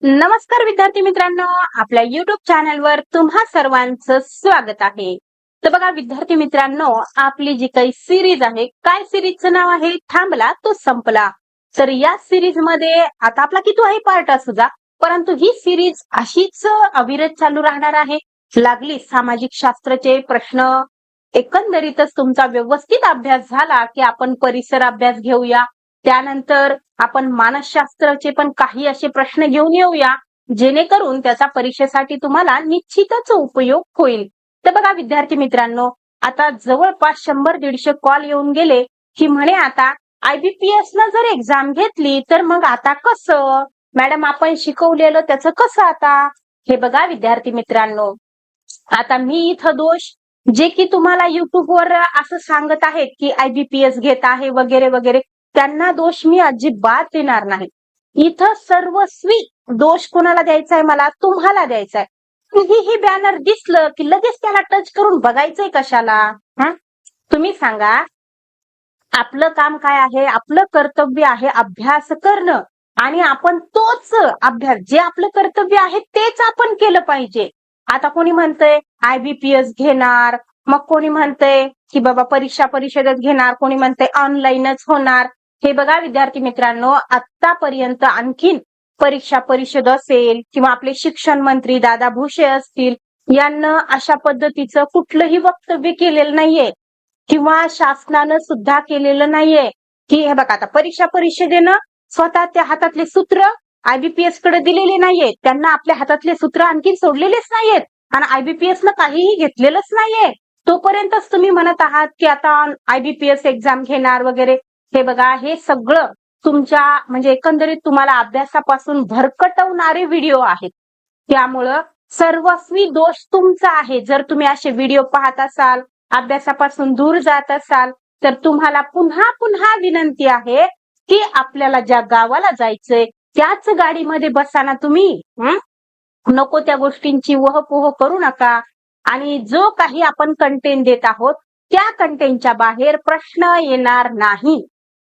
नमस्कार विद्यार्थी मित्रांनो, आपल्या युट्यूब चॅनलवर तुम्हा सर्वांचं स्वागत आहे. तर बघा विद्यार्थी मित्रांनो, आपली जी काही सिरीज आहे, काय सिरीजचं नाव आहे? थांबला तो संपला. तर या सिरीज मध्ये आता आपला किती पार्ट असू द्या, परंतु ही सिरीज अशीच अविरत चालू राहणार आहे. लागली सामाजिक शास्त्राचे प्रश्न एकंदरीतच तुमचा व्यवस्थित अभ्यास झाला की आपण परिसर अभ्यास घेऊया. त्यानंतर आपण मानसशास्त्राचे पण काही असे प्रश्न घेऊन येऊया जेणेकरून त्याचा परीक्षेसाठी तुम्हाला निश्चितच उपयोग होईल. तर बघा विद्यार्थी मित्रांनो, आता जवळपास 100-150 कॉल येऊन गेले की म्हणे आता IBPS न जर एक्झाम घेतली तर मग आता कसं मॅडम आपण शिकवलेलं त्याचं कसं आता. हे बघा विद्यार्थी मित्रांनो, आता मी इथं दोष जे की तुम्हाला युट्यूबवर असं सांगत आहेत की IBPS घेत आहे वगैरे वगैरे, त्यांना दोष मी अजिबात देणार नाही. इथं सर्वस्वी दोष कोणाला द्यायचा आहे? मला तुम्हाला द्यायचा आहे. ही बॅनर दिसलं की लगेच त्याला टच करून बघायचंय कशाला? तुम्ही सांगा, आपलं काम काय आहे? आपलं कर्तव्य आहे अभ्यास करणं, आणि आपण तोच अभ्यास जे आपलं कर्तव्य आहे तेच आपण केलं पाहिजे. आता कोणी म्हणतंय IBPS घेणार, मग कोणी म्हणतंय की बाबा परीक्षा परिषदेत घेणार, कोणी म्हणतंय ऑनलाईनच होणार. हे बघा विद्यार्थी मित्रांनो, आतापर्यंत आणखीन परीक्षा परिषद असेल किंवा आपले शिक्षण मंत्री दादा भुसे असतील, यांना अशा पद्धतीचं कुठलंही वक्तव्य केलेलं नाहीये किंवा शासनानं सुद्धा केलेलं नाहीये की हे बघा आता परीक्षा परिषदेनं स्वतः त्या हातातले सूत्र IBPS कडे दिलेले नाहीये, त्यांना आपल्या हातातले सूत्र आणखी सोडलेलेच नाहीयेत आणि IBPS न काहीही घेतलेलंच नाहीये. तोपर्यंतच तुम्ही म्हणत आहात की आता IBPS एक्झाम घेणार वगैरे. हे बघा, हे सगळं तुमच्या म्हणजे एकंदरीत तुम्हाला अभ्यासापासून भरकटवणारे व्हिडिओ आहेत. त्यामुळं सर्वस्वी दोष तुमचा आहे. जर तुम्ही असे व्हिडिओ पाहत असाल, अभ्यासापासून दूर जात असाल, तर तुम्हाला पुन्हा पुन्हा विनंती आहे की आपल्याला ज्या गावाला जायचंय त्याच गाडीमध्ये बसा ना तुम्ही. नको त्या गोष्टींची वहपोह करू नका. आणि जो काही आपण कंटेंट देत आहोत त्या कंटेंटच्या बाहेर प्रश्न येणार नाही.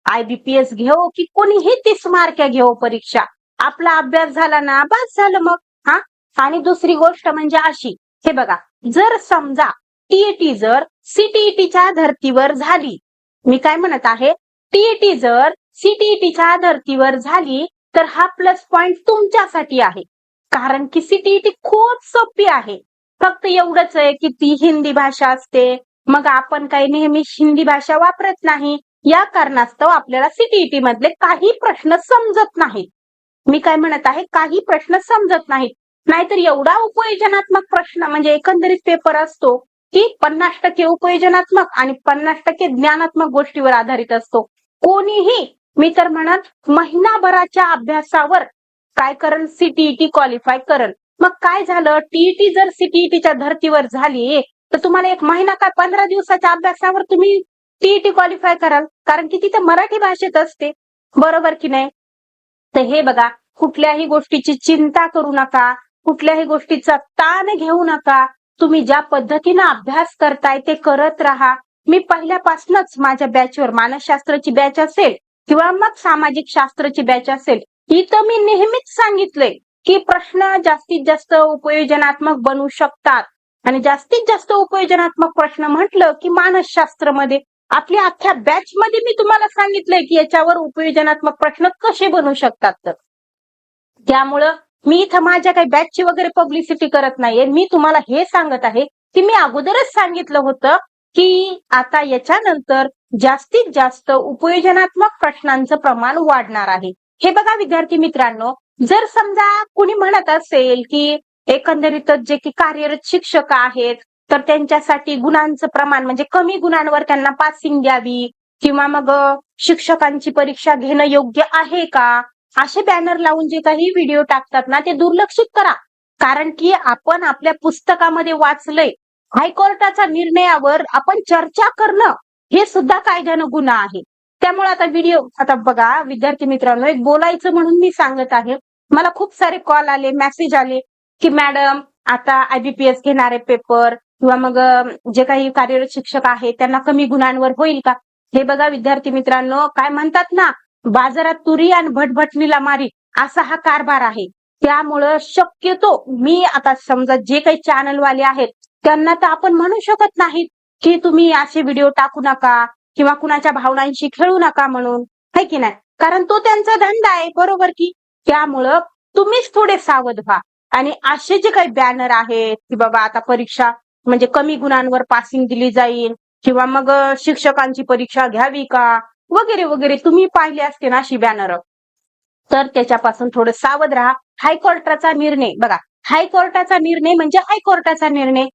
IBPS घेऊ की कोणीही 30 मार्क्या घेऊ परीक्षा, आपला अभ्यास झाला ना बस झालं मग. आणि दुसरी गोष्ट म्हणजे अशी, हे बघा, जर समजा TET जर CTETच्या धर्तीवर झाली, मी काय म्हणत आहे, TET जर CTETच्या धर्तीवर झाली तर हा प्लस पॉइंट तुमच्यासाठी आहे. कारण की CTET खूप सोपी आहे. फक्त एवढंच आहे की ती हिंदी भाषा असते, मग आपण काही नेहमी हिंदी भाषा वापरत नाही. या कारणास्तव आपल्याला CTET मधले काही प्रश्न समजत नाहीत. मी काय म्हणत आहे, काही प्रश्न समजत नाहीत. नाहीतर एवढा उपयोजनात्मक प्रश्न म्हणजे एकंदरीत पेपर असतो की 50% उपयोजनात्मक आणि 50% ज्ञानात्मक गोष्टीवर आधारित असतो. कोणीही, मी तर म्हणत महिनाभराच्या अभ्यासावर काय करण, CTET क्वालिफाय करण. मग काय झालं, TET जर CTETच्या धर्तीवर झाली तर तुम्हाला 1 महिना काय 15 दिवसाच्या अभ्यासावर तुम्ही TET क्वालिफाय कराल, कारण की तिथे मराठी भाषेत असते. बरोबर की नाही? तर हे बघा, कुठल्याही गोष्टीची चिंता करू नका, कुठल्याही गोष्टीचा ताण घेऊ नका. तुम्ही ज्या पद्धतीने अभ्यास करताय ते करत राहा. मी पहिल्यापासूनच माझ्या बॅचवर मानसशास्त्राची बॅच असेल किंवा मग सामाजिक शास्त्राची बॅच असेल, इथं मी नेहमीच सांगितलंय की प्रश्न जास्तीत जास्त उपयोजनात्मक बनू शकतात. आणि जास्तीत जास्त उपयोजनात्मक प्रश्न म्हटलं की मानसशास्त्रामध्ये आपल्या अख्ख्या बॅच मध्ये मी तुम्हाला सांगितलंय की याच्यावर उपयोजनात्मक प्रश्न कसे बनू शकतात. तर त्यामुळं मी इथं माझ्या काही बॅचची वगैरे पब्लिसिटी करत नाहीये. मी तुम्हाला हे सांगत आहे की मी अगोदरच सांगितलं होतं की आता याच्यानंतर जास्तीत जास्त उपयोजनात्मक प्रश्नांचं प्रमाण वाढणार आहे. हे बघा विद्यार्थी मित्रांनो, जर समजा कुणी म्हणत असेल की एकंदरीतच जे की कार्यरत शिक्षक आहेत तर त्यांच्यासाठी गुणांचं प्रमाण म्हणजे कमी गुणांवर त्यांना पासिंग द्यावी किंवा मग शिक्षकांची परीक्षा घेणं योग्य आहे का, असे बॅनर लावून जे काही व्हिडिओ टाकतात ना ते दुर्लक्षित करा. कारण की आपण आपल्या पुस्तकामध्ये वाचलंय, हायकोर्टाच्या निर्णयावर आपण चर्चा करणं हे सुद्धा कायद्यानं गुन्हा आहे. त्यामुळे आता व्हिडिओ, आता बघा विद्यार्थी मित्रांनो, एक बोलायचं म्हणून मी सांगत आहे. मला खूप सारे कॉल आले, मेसेज आले की मॅडम आता IBPS घेणारे पेपर किंवा मग जे काही कार्यरत शिक्षक आहेत त्यांना कमी गुणांवर होईल का. हे बघा विद्यार्थी मित्रांनो, काय म्हणतात ना, बाजारात तुरी आणि भटभटणीला मारी, असा हा कारभार आहे. त्यामुळं शक्यतो मी आता समजा जे काही चॅनलवाले आहेत त्यांना तर आपण म्हणू शकत नाही की तुम्ही असे व्हिडिओ टाकू नका किंवा कुणाच्या भावनांशी खेळू नका म्हणून, है की नाही? कारण तो त्यांचा धंदा आहे, बरोबर की? त्यामुळं तुम्हीच थोडे सावध व्हा आणि असे जे काही बॅनर आहेत की बाबा आता परीक्षा म्हणजे कमी गुणांवर पासिंग दिली जाईल किंवा मग शिक्षकांची परीक्षा घ्यावी का वगैरे वगैरे, तुम्ही पाहिले असते ना अशी बॅनर, तर त्याच्यापासून थोडं सावध राहा. हायकोर्टाचा निर्णय बघा, हायकोर्टाचा निर्णय म्हणजे हायकोर्टाचा निर्णय.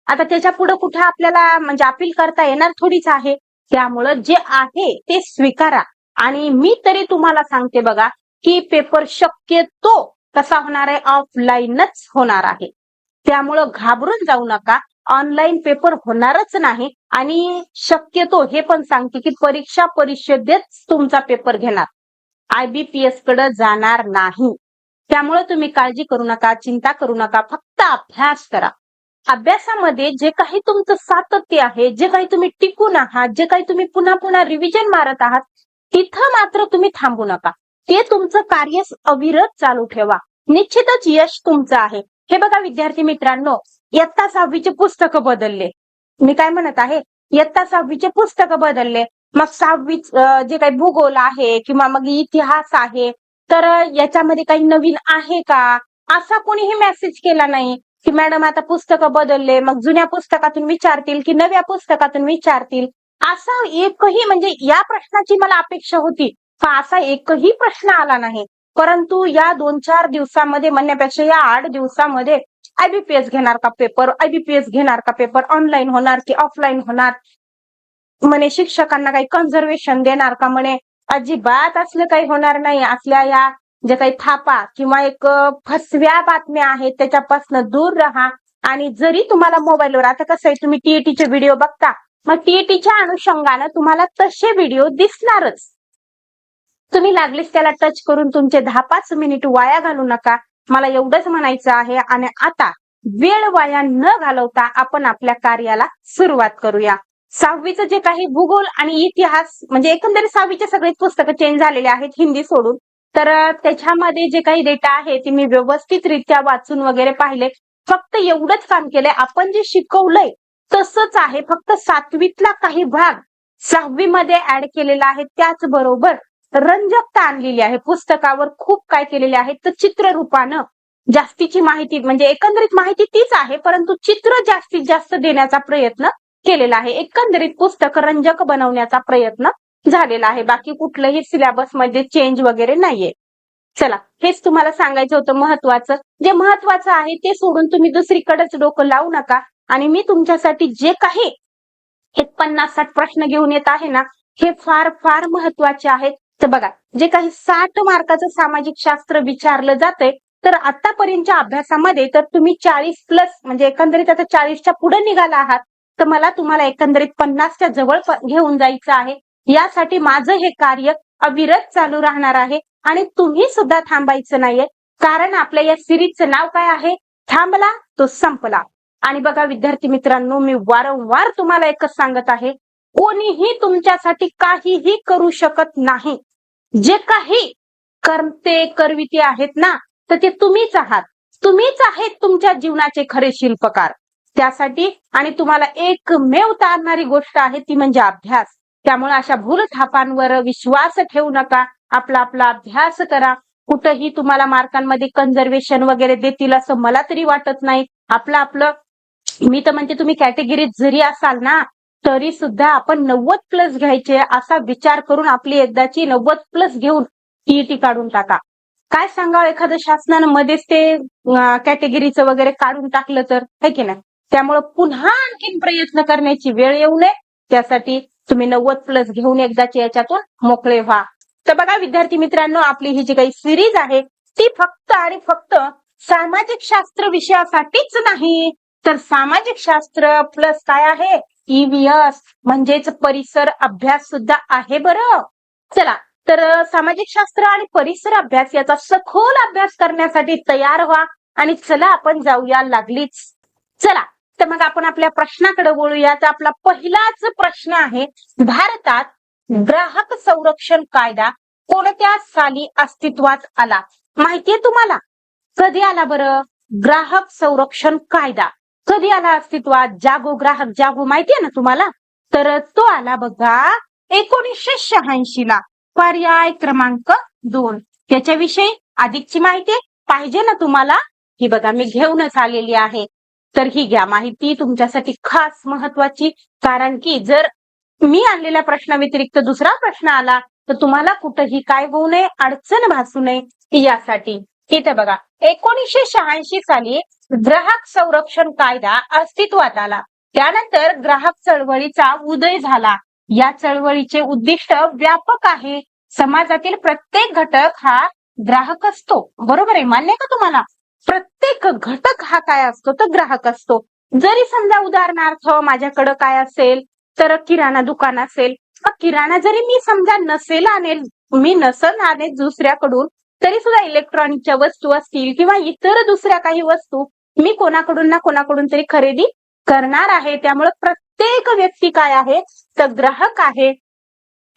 आता त्याच्या पुढे कुठे आपल्याला म्हणजे अपील करता येणार थोडीच आहे. त्यामुळं जे आहे ते स्वीकारा. आणि मी तरी तुम्हाला सांगते बघा की पेपर शक्यतो कसा होणार आहे, ऑफलाईनच होणार आहे. त्यामुळं घाबरून जाऊ नका, ऑनलाईन पेपर होणारच नाही. आणि शक्यतो हे पण सांगते की परीक्षा परिषदेत तुमचा पेपर घेणार, IBPS कडे जाणार नाही. त्यामुळे तुम्ही काळजी करू नका, चिंता करू नका, फक्त अभ्यास करा. अभ्यासामध्ये जे काही तुमचं सातत्य आहे, जे काही तुम्ही टिकून आहात, जे काही तुम्ही पुन्हा पुन्हा रिव्हिजन मारत आहात, तिथं मात्र तुम्ही थांबू नका. ते तुमचं कार्य अविरत चालू ठेवा. निश्चितच यश तुमचं आहे. हे बघा विद्यार्थी मित्रांनो, इयत्ता 6वीचे पुस्तक बदलले. मी काय म्हणत आहे, इयत्ता 6वीचे पुस्तक बदलले. मग 6वी जे काही भूगोल आहे किंवा मग इतिहास आहे, तर याच्यामध्ये काही नवीन आहे का, असा कोणीही मेसेज केला नाही की मॅडम आता पुस्तकं बदलले. मग जुन्या पुस्तकातून विचारतील की नव्या पुस्तकातून विचारतील, असा एकही म्हणजे या प्रश्नाची मला अपेक्षा होती, पण असा एकही प्रश्न आला नाही. परंतु या 2-4 दिवसामध्ये म्हणण्यापेक्षा या 8 दिवसामध्ये IBPS घेणार का पेपर, IBPS घेणार का पेपर, ऑनलाईन होणार की ऑफलाईन होणार, म्हणे शिक्षकांना काही कन्झर्वेशन देणार का, म्हणे अजिबात असलं काही होणार नाही. असल्या या ज्या काही थापा किंवा एक फसव्या बातम्या आहेत त्याच्यापासून दूर राहा. आणि जरी तुम्हाला मोबाईलवर आता कसं आहे, तुम्ही TETचे व्हिडिओ बघता, मग TETच्या अनुषंगानं तुम्हाला तसे व्हिडिओ दिसणारच. तुम्ही लागलीच त्याला टच करून तुमचे 10-5 मिनिट वाया घालू नका, मला एवढंच म्हणायचं आहे. आणि आता वेळ वाया न घालवता आपण आपल्या कार्याला सुरुवात करूया. 6वीचं जे काही भूगोल आणि इतिहास म्हणजे एकंदरीत 6वीचे सगळे पुस्तकं चेंज झालेले आहेत हिंदी सोडून, तर त्याच्यामध्ये जे काही डेटा आहे ते मी व्यवस्थितरित्या वाचून वगैरे पाहिले. फक्त एवढंच काम केलंय, आपण जे शिकवलंय तसंच आहे, फक्त 7वीतला काही भाग 6वीमध्ये ऍड केलेला आहे. त्याचबरोबर रंजकता आणलेली आहे. पुस्तकावर खूप काय केलेले आहे, तर चित्ररूपानं जास्तीची माहिती म्हणजे एकंदरीत माहिती तीच आहे, परंतु चित्र जास्तीत जास्त देण्याचा प्रयत्न केलेला आहे. एकंदरीत पुस्तक रंजक बनवण्याचा प्रयत्न झालेला आहे. बाकी कुठलंही सिलेबस मध्ये चेंज वगैरे नाहीये. चला, हेच तुम्हाला सांगायचं होतं महत्वाचं. जे महत्वाचं आहे ते सोडून तुम्ही दुसरीकडेच डोकं लावू नका. आणि मी तुमच्यासाठी जे काही हे 50-60 प्रश्न घेऊन येत आहे ना, हे फार फार महत्वाचे आहेत. तर बघा, जे काही 60 मार्काचं सामाजिक शास्त्र विचारलं जातंय, तर आतापर्यंतच्या अभ्यासामध्ये तर तुम्ही 40+ म्हणजे एकंदरीत आता 40च्या पुढे निघाला आहात, तर मला तुम्हाला एकंदरीत 50च्या जवळ घेऊन जायचं आहे. यासाठी माझं हे कार्य अविरत चालू राहणार आहे आणि तुम्ही सुद्धा थांबायचं नाहीये. कारण आपल्या या सिरीजचं नाव काय आहे, थांबला तो संपला. आणि बघा विद्यार्थी मित्रांनो, मी वारंवार तुम्हाला एकच सांगत आहे, कोणीही तुमच्यासाठी काहीही करू शकत नाही. जे काही करते करविते आहेत ना, तर ते तुम्हीच आहात. तुम्हीच आहेत तुमच्या जीवनाचे खरे शिल्पकार. त्यासाठी आणि तुम्हाला एकमेव तारणारी गोष्ट आहे ती म्हणजे अभ्यास. त्यामुळे अशा भूलथापांवर विश्वास ठेवू नका. आपला अभ्यास करा. कुठंही तुम्हाला मार्कांमध्ये कन्झर्वेशन वगैरे देतील असं मला तरी वाटत नाही. आपलं मी तर म्हणते तुम्ही कॅटेगरीत जरी असाल ना, तरी सुद्धा आपण 90+ घ्यायचे असा विचार करून आपली एकदाची 90+ घेऊन TET काढून टाका. काय सांगावं, एखादं शासनानं मध्येच ते कॅटेगरीचं वगैरे काढून टाकलं तर, है की नाही? त्यामुळे पुन्हा आणखीन प्रयत्न करण्याची वेळ येऊ नये, त्यासाठी तुम्ही 90+ घेऊन एकदाची याच्यातून मोकळे व्हा. तर बघा विद्यार्थी मित्रांनो, आपली ही जी काही सिरीज आहे ती फक्त आणि फक्त सामाजिक शास्त्र विषयासाठीच नाही, तर सामाजिक शास्त्र प्लस काय आहे, EVS म्हणजेच परिसर अभ्यास सुद्धा आहे बरं. चला, तर सामाजिक शास्त्र आणि परिसर अभ्यास याचा सखोल अभ्यास करण्यासाठी तयार व्हा आणि चला आपण जाऊया लागलीच. चला, तर मग आपण आपल्या प्रश्नाकडे वळूया. तर आपला पहिलाच प्रश्न आहे, भारतात ग्राहक संरक्षण कायदा कोणत्या साली अस्तित्वात आला? माहितीये तुम्हाला? कधी आला बरं? ग्राहक संरक्षण कायदा कधी आला अस्तित्वात? जागो ग्राहक जागो माहितीये ना तुम्हाला? तर तो आला बघा 1986 ला, पर्याय क्रमांक 2. त्याच्याविषयी अधिकची माहिती पाहिजे ना तुम्हाला? ही बघा मी घेऊनच आलेली आहे. तर ही घ्या माहिती तुमच्यासाठी खास महत्वाची, कारण की जर मी आणलेल्या प्रश्नाव्यतिरिक्त दुसरा प्रश्न आला तर तुम्हाला कुठेही काय होऊ नये, अडचण भासू नये यासाठी. इथे बघा 1986 साली ग्राहक संरक्षण कायदा अस्तित्वात आला. त्यानंतर ग्राहक चळवळीचा उदय झाला. या चळवळीचे उद्दिष्ट व्यापक आहे. समाजातील प्रत्येक घटक हा ग्राहक असतो. बरोबर आहे, मान्य का तुम्हाला? प्रत्येक घटक हा काय असतो? तर ग्राहक असतो. जरी समजा उदाहरणार्थ माझ्याकडे काय असेल तर किराणा दुकान असेल, किराणा जरी मी समजा मी नसेल आणेल दुसऱ्याकडून, तरी सुद्धा इलेक्ट्रॉनिकच्या वस्तू असतील किंवा इतर दुसऱ्या काही वस्तू मी कोणाकडून ना कोणाकडून तरी खरेदी करणार आहे. त्यामुळे प्रत्येक व्यक्ती काय आहे? तर ग्राहक आहे.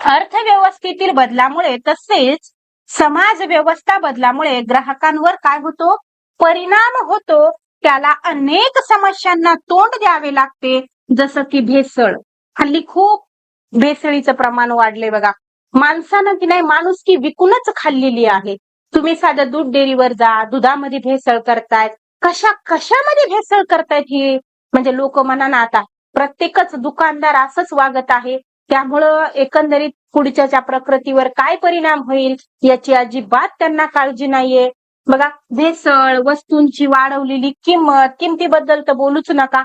अर्थव्यवस्थेतील बदलामुळे तसेच समाज व्यवस्था बदलामुळे ग्राहकांवर काय होतो? परिणाम होतो. त्याला अनेक समस्यांना तोंड द्यावे लागते, जसं की भेसळ. हल्ली खूप भेसळीचं प्रमाण वाढले बघा. माणसानं की नाही माणुसकी विकूनच खाल्लेली आहे. तुम्ही साधं दूध डेअरीवर जा, दुधामध्ये भेसळ करतायत. कशामध्ये भेसळ करतायत ही? म्हणजे लोक म्हणा ना, आता प्रत्येकच दुकानदार असंच वागत आहे. त्यामुळं एकंदरीत पुढच्या प्रकृतीवर काय परिणाम होईल याची अजिबात त्यांना काळजी नाहीये. बघा, भेसळ, वस्तूंची वाढवलेली किमतीबद्दल तर बोलूच नका.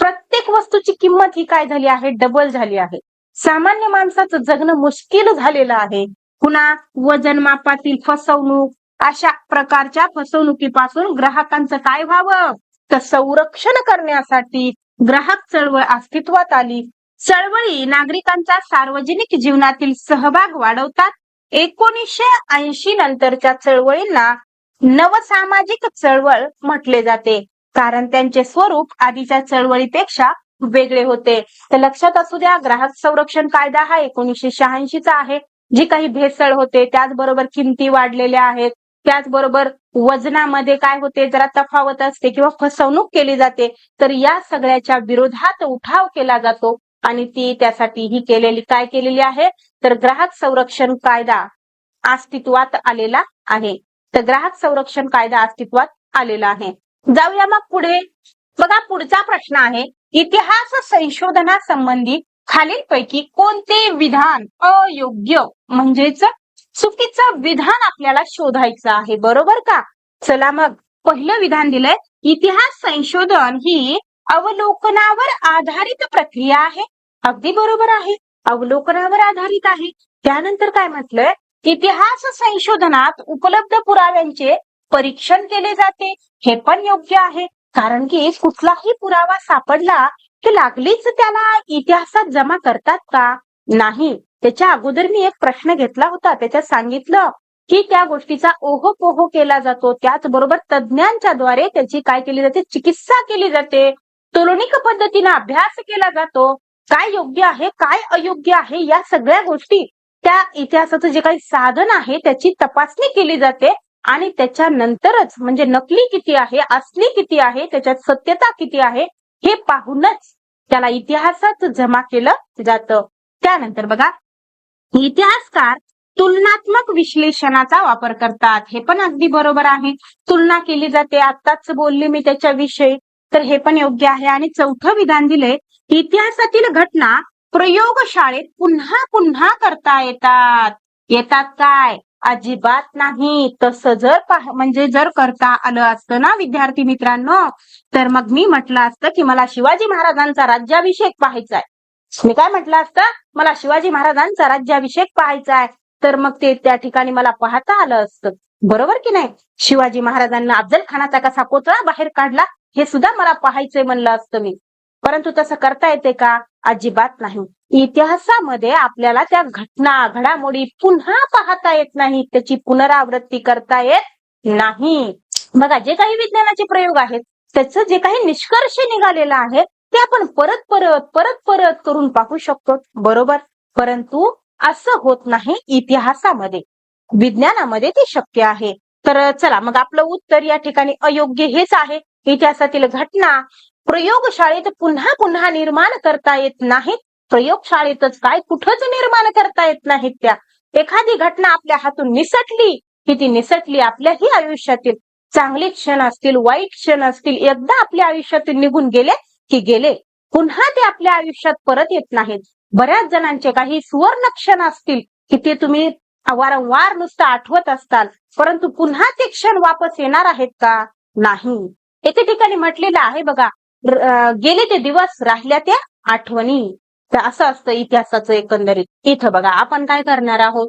प्रत्येक वस्तूची किंमत ही काय झाली आहे? डबल झाली आहे. सामान्य माणसाचं जगणं मुश्किल झालेलं आहे. पुन्हा वजन मापातील फसवणूक, अशा प्रकारच्या फसवणुकीपासून ग्राहकांचं काय व्हावं? तर संरक्षण करण्यासाठी ग्राहक चळवळ अस्तित्वात आली. चळवळी नागरिकांचा सार्वजनिक जीवनातील सहभाग वाढवतात. 1980 नंतरच्या चळवळींना नवसामाजिक चळवळ म्हटले जाते, कारण त्यांचे स्वरूप आधीच्या चळवळीपेक्षा वेगळे होते. तर लक्षात असू द्या, ग्राहक संरक्षण कायदा हा 1986 चा आहे. जी काही भेसळ होते, त्याचबरोबर किमती वाढलेल्या आहेत, त्याचबरोबर वजनामध्ये काय होते, जरा तफावत असते किंवा फसवणूक केली जाते. तर या सगळ्याच्या विरोधात उठाव केला जातो आणि त्यासाठी ही काय केलेली आहे? तर ग्राहक संरक्षण कायदा अस्तित्वात आलेला आहे. तर ग्राहक संरक्षण कायदा अस्तित्वात आलेला आहे. जाऊया मग पुढे. बघा, पुढचा प्रश्न आहे, इतिहास संशोधनासंबंधी खालीलपैकी कोणते विधान अयोग्य म्हणजेच चुकीचं विधान आपल्याला शोधायचं आहे, बरोबर का? चला मग, पहिलं विधान दिलंय, इतिहास संशोधन ही अवलोकनावर आधारित प्रक्रिया आहे. अगदी बरोबर आहे, अवलोकनावर आधारित आहे. त्यानंतर काय म्हटलंय? इतिहास संशोधनात उपलब्ध पुराव्यांचे परीक्षण केले जाते. हे पण योग्य आहे, कारण की कुठलाही पुरावा सापडला की लागलीच त्याला इतिहासात जमा करतात का? नाही. त्याच्या अगोदर मी एक प्रश्न घेतला होता, त्याच्यात सांगितलं की त्या गोष्टीचा ओहोपोहो केला जातो. त्याचबरोबर तज्ञांच्या द्वारे त्याची काय केली जाते? चिकित्सा केली जाते. तुलनिक पद्धतीने अभ्यास केला जातो. काय योग्य आहे, काय अयोग्य आहे, या सगळ्या गोष्टी त्या इतिहासाचं जे काही साधन आहे त्याची तपासणी केली जाते आणि त्याच्यानंतरच म्हणजे नकली किती आहे, असली किती आहे, त्याच्यात सत्यता किती आहे हे पाहूनच त्याला इतिहासात जमा केलं जातं. त्यानंतर बघा, इतिहासकार तुलनात्मक विश्लेषणाचा वापर करतात. हे पण अगदी बरोबर आहे. तुलना केली जाते, आताच बोलले मी त्याच्याविषयी, तर हे पण योग्य आहे. आणि चौथं विधान दिले, इतिहासातील घटना प्रयोगशाळेत पुन्हा पुन्हा करता येतात काय? अजिबात नाही. तसं जर करता आलं असतं ना विद्यार्थी मित्रांनो, तर मग मी म्हटलं असतं की मला शिवाजी महाराजांचा राज्याभिषेक पाहायचाय. मी काय म्हटलं असतं? मला शिवाजी महाराजांचा राज्याभिषेक पाहायचाय. तर मग त्या ठिकाणी मला पाहता आलं असतं, बरोबर की नाही? शिवाजी महाराजांना अफजल खानाचा कसा कोथळा बाहेर काढला हे सुद्धा मला पाहायचंय म्हणलं असतं मी. परंतु तसं करता येते का? अजिबात नाही. इतिहासामध्ये आपल्याला त्या घडामोडी पुन्हा पाहता येत नाही, त्याची पुनरावृत्ती करता येत नाही. बघा, जे काही विज्ञानाचे प्रयोग आहेत त्याचं जे काही निष्कर्ष निघालेला आहे ते आपण परत करून पाहू शकतो, बरोबर? परंतु असं होत नाही इतिहासामध्ये. विज्ञानामध्ये ते शक्य आहे. तर चला मग आपलं उत्तर या ठिकाणी अयोग्य हेच आहे. इतिहासातील घटना प्रयोगशाळेत पुन्हा पुन्हा निर्माण करता येत नाहीत. प्रयोगशाळेतच काय कुठंच निर्माण करता येत नाहीत त्या. एखादी घटना आपल्या हातून निसटली की ती निसटली. आपल्याही आयुष्यातील चांगले क्षण असतील, वाईट क्षण असतील, एकदा आपल्या आयुष्यातून निघून गेले की गेले. पुन्हा ते आपल्या आयुष्यात परत येत नाहीत. बऱ्याच जणांचे काही सुवर्ण क्षण असतील की ते तुम्ही वारंवार नुसतं आठवत असताल, परंतु पुन्हा ते क्षण वापस येणार आहेत का? नाही. एके ठिकाणी म्हटलेलं आहे बघा, गेले ते दिवस राहिल्या त्या आठवणी. तर असं असतं इतिहासाचं एकंदरीत. इथं बघा आपण काय करणार आहोत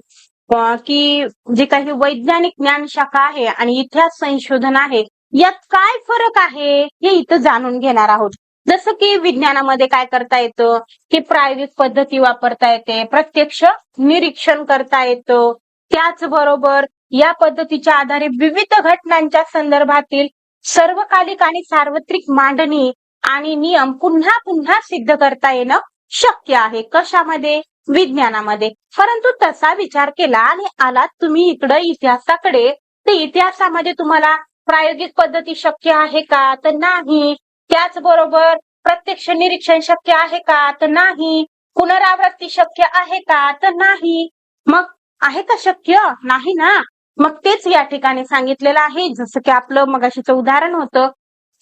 की जे काही वैज्ञानिक ज्ञान शाखा आहे आणि इतिहास संशोधन आहे यात काय फरक आहे हे इथं जाणून घेणार आहोत. जसं की विज्ञानामध्ये काय करता येतं की प्रायोगिक पद्धती वापरता येते, प्रत्यक्ष निरीक्षण करता येतं. त्याचबरोबर या पद्धतीच्या आधारे विविध घटनांच्या संदर्भातील सर्वकालिक आणि सार्वत्रिक मांडणी आणि नियम पुन्हा पुन्हा सिद्ध करता येणं शक्य आहे. कशामध्ये? विज्ञानामध्ये. परंतु तसा विचार केला आणि आलात तुम्ही इकडं इतिहासाकडे, तर इतिहासामध्ये तुम्हाला प्रायोगिक पद्धती शक्य आहे का? तर नाही. त्याचबरोबर प्रत्यक्ष निरीक्षण शक्य आहे का? तर नाही. पुनरावृत्ती शक्य आहे का? तर नाही. मग आहे का शक्य? नाही ना. मग तेच या ठिकाणी सांगितलेलं आहे. जसं की आपलं मगाशीचं उदाहरण होतं,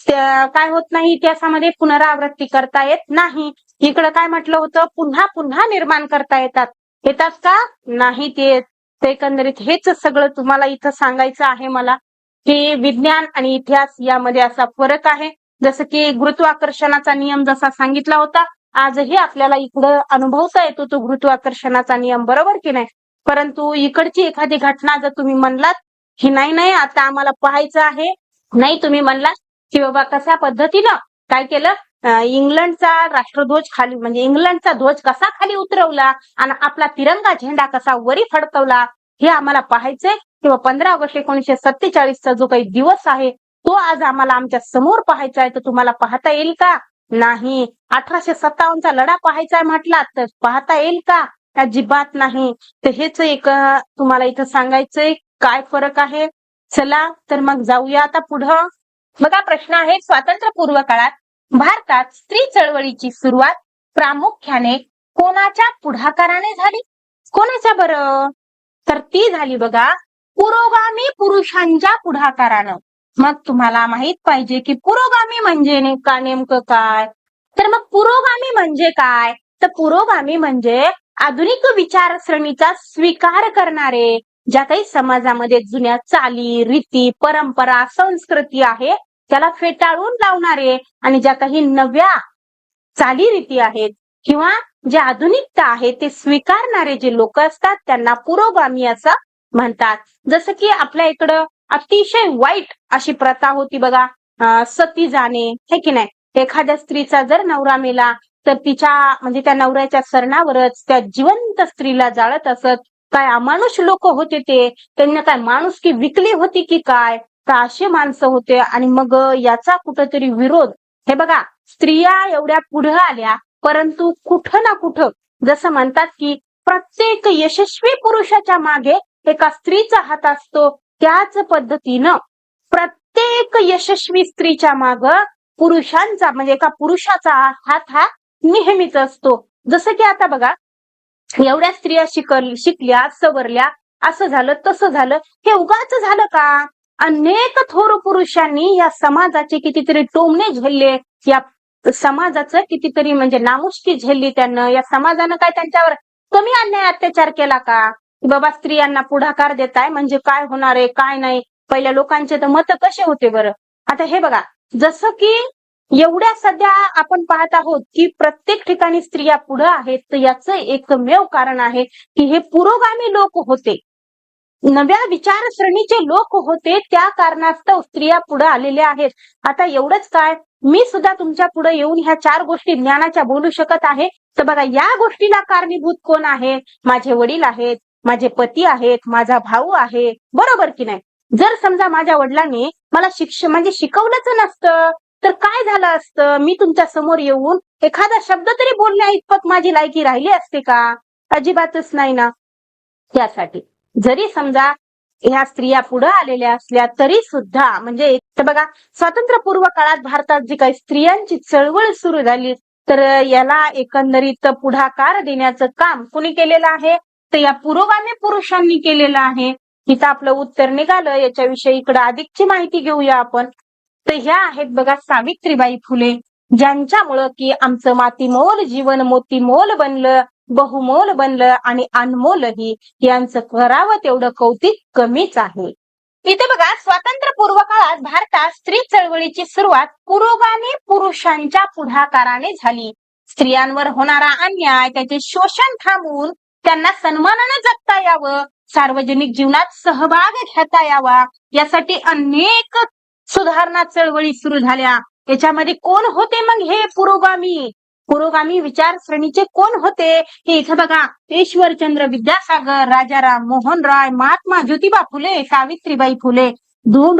काय होत नाही इतिहासामध्ये? पुनरावृत्ती करता येत नाही. इकडं काय म्हटलं होतं? पुन्हा पुन्हा निर्माण करता येतात. येतात का? नाही ते. एकंदरीत हेच सगळं तुम्हाला इथं सांगायचं आहे मला की विज्ञान आणि इतिहास यामध्ये असा फरक आहे. जसं की गुरुत्वाकर्षणाचा नियम जसा सांगितला होता, आजही आपल्याला इकडं अनुभवता येतो तो गुरुत्वाकर्षणाचा नियम, बरोबर की नाही? परंतु इकडची एखादी घटना जर तुम्ही म्हणलात की नाही नाही आता आम्हाला पाहायचं आहे, नाही तुम्ही म्हणलात की बाबा कशा पद्धतीनं काय केलं, इंग्लंडचा राष्ट्रध्वज खाली म्हणजे इंग्लंडचा ध्वज कसा खाली उतरवला आणि आपला तिरंगा झेंडा कसा वरी फडकवला हे आम्हाला पाहायचंय. किंवा 15 ऑगस्ट 1947चा जो काही दिवस आहे तो आज आम्हाला आमच्या समोर पाहायचा आहे, तर तुम्हाला पाहता येईल का? नाही. 1857चा लढा पाहायचा आहे म्हटला तर पाहता येईल का? अजिबात नाही. तर हेच एक तुम्हाला इथं सांगायचंय काय फरक आहे. चला तर मग जाऊया आता पुढं. बघा प्रश्न आहे, स्वातंत्र्यपूर्व काळात भारतात स्त्री चळवळीची सुरुवात प्रामुख्याने कोणाच्या पुढाकाराने झाली? कोणाच्या बरं? तर ती झाली बघा पुरोगामी पुरुषांच्या पुढाकारानं. मग तुम्हाला माहित पाहिजे की पुरोगामी म्हणजे नेमकं काय? तर मग पुरोगामी म्हणजे काय? तर पुरोगामी म्हणजे आधुनिक विचारसरणीचा स्वीकार करणारे, ज्या काही समाजामध्ये जुन्या चाली, रीती, परंपरा, संस्कृती आहे त्याला फेटाळून लावणारे आणि ज्या काही नव्या चालीरीती आहेत किंवा जे आधुनिकता आहे ते स्वीकारणारे जे लोक असतात त्यांना पुरोगामी असं म्हणतात. जसं की आपल्या इकडं अतिशय वाईट अशी प्रथा होती बघा, सती जाणे, हे की नाही? एखाद्या स्त्रीचा जर नवरा मेला तर तिच्या म्हणजे त्या नवऱ्याच्या सरणावरच त्या जिवंत स्त्रीला जाळत असत. काय अमानुष लोक होते ते, त्यांना काय माणुसकी विकली होती की काय? तर असे माणसं होते. आणि मग याचा कुठंतरी विरोध, हे बघा स्त्रिया एवढ्या पुढे आल्या परंतु कुठं ना कुठं जसं म्हणतात की प्रत्येक यशस्वी पुरुषाच्या मागे एका स्त्रीचा हात असतो, त्याच पद्धतीनं प्रत्येक यशस्वी स्त्रीच्या माग पुरुषांचा म्हणजे एका पुरुषाचा हात हा नेहमीच असतो. जसं की आता बघा एवढ्या स्त्रिया शिकल्या सवरल्या, असं झालं तसं झालं, हे उगाच झालं का? अनेक थोर पुरुषांनी या समाजाचे कितीतरी टोमणे झेलले, या समाजाचं कितीतरी म्हणजे नामुष्की झेलली त्यानं. या समाजानं काय त्यांच्यावर कमी अन्याय अत्याचार केला का? बाबा स्त्रियांना पुढाकार देताय म्हणजे काय होणार आहे काय नाही. पहिल्या लोकांचे तर मत कसे होते बरं? आता हे बघा जसं की एवढ्या सध्या आपण पाहत आहोत की प्रत्येक ठिकाणी स्त्रिया पुढे आहेत, तर याचं एकमेव कारण आहे की हे पुरोगामी लोक होते, नव्या विचारसरणीचे लोक होते, त्या कारणास्तव स्त्रिया पुढे आलेल्या आहेत. आता एवढंच काय, मी सुद्धा तुमच्या पुढे येऊन ह्या 4 गोष्टी ज्ञानाच्या बोलू शकत आहे. तर बघा या गोष्टीला कारणीभूत कोण आहे? माझे वडील आहेत, माझे पती आहेत, माझा भाऊ आहे, बरोबर की नाही? जर समजा माझ्या वडिलांनी मला म्हणजे शिकवलंच नसतं तर काय झालं असतं? मी तुमच्या समोर येऊन एखादा शब्द तरी बोलण्या इतपत माझी लायकी राहिली असते का? अजिबातच नाही ना. त्यासाठी जरी समजा ह्या स्त्रिया पुढे आलेल्या असल्या तरी सुद्धा म्हणजे बघा स्वातंत्र्यपूर्व काळात भारतात जी काही स्त्रियांची चळवळ सुरू झाली तर याला एकंदरीत पुढाकार देण्याचं काम कुणी केलेलं आहे तर या पुरोगामी पुरुषांनी केलेलं आहे. इथं आपलं उत्तर निघालं. याच्याविषयी इकडे अधिकची माहिती घेऊया आपण. तर ह्या आहेत बघा सावित्रीबाई फुले, ज्यांच्यामुळं की आमचं मातीमोल जीवन मोतीमोल बनलं, बहुमोल बनलं आणि अनमोलही. यांचं करावं तेवढं कौतिक कमीच आहे. इथे बघा स्वातंत्र्यपूर्व काळात भारतात स्त्री चळवळीची सुरुवात पुरोगामी पुरुषांच्या पुढाकाराने झाली. स्त्रियांवर होणारा अन्याय, त्याचे शोषण थांबवून त्यांना सन्मानाने जगता यावं, सार्वजनिक जीवनात सहभाग घेता यावा, यासाठी अनेक सुधारणा चळवळी सुरू झाल्या. याच्यामध्ये कोण होते मग हे पुरोगामी विचारसरणीचे कोण होते हे इथं बघा ईश्वरचंद्र विद्यासागर, राजाराम मोहन राय, महात्मा ज्योतिबा फुले, सावित्रीबाई फुले,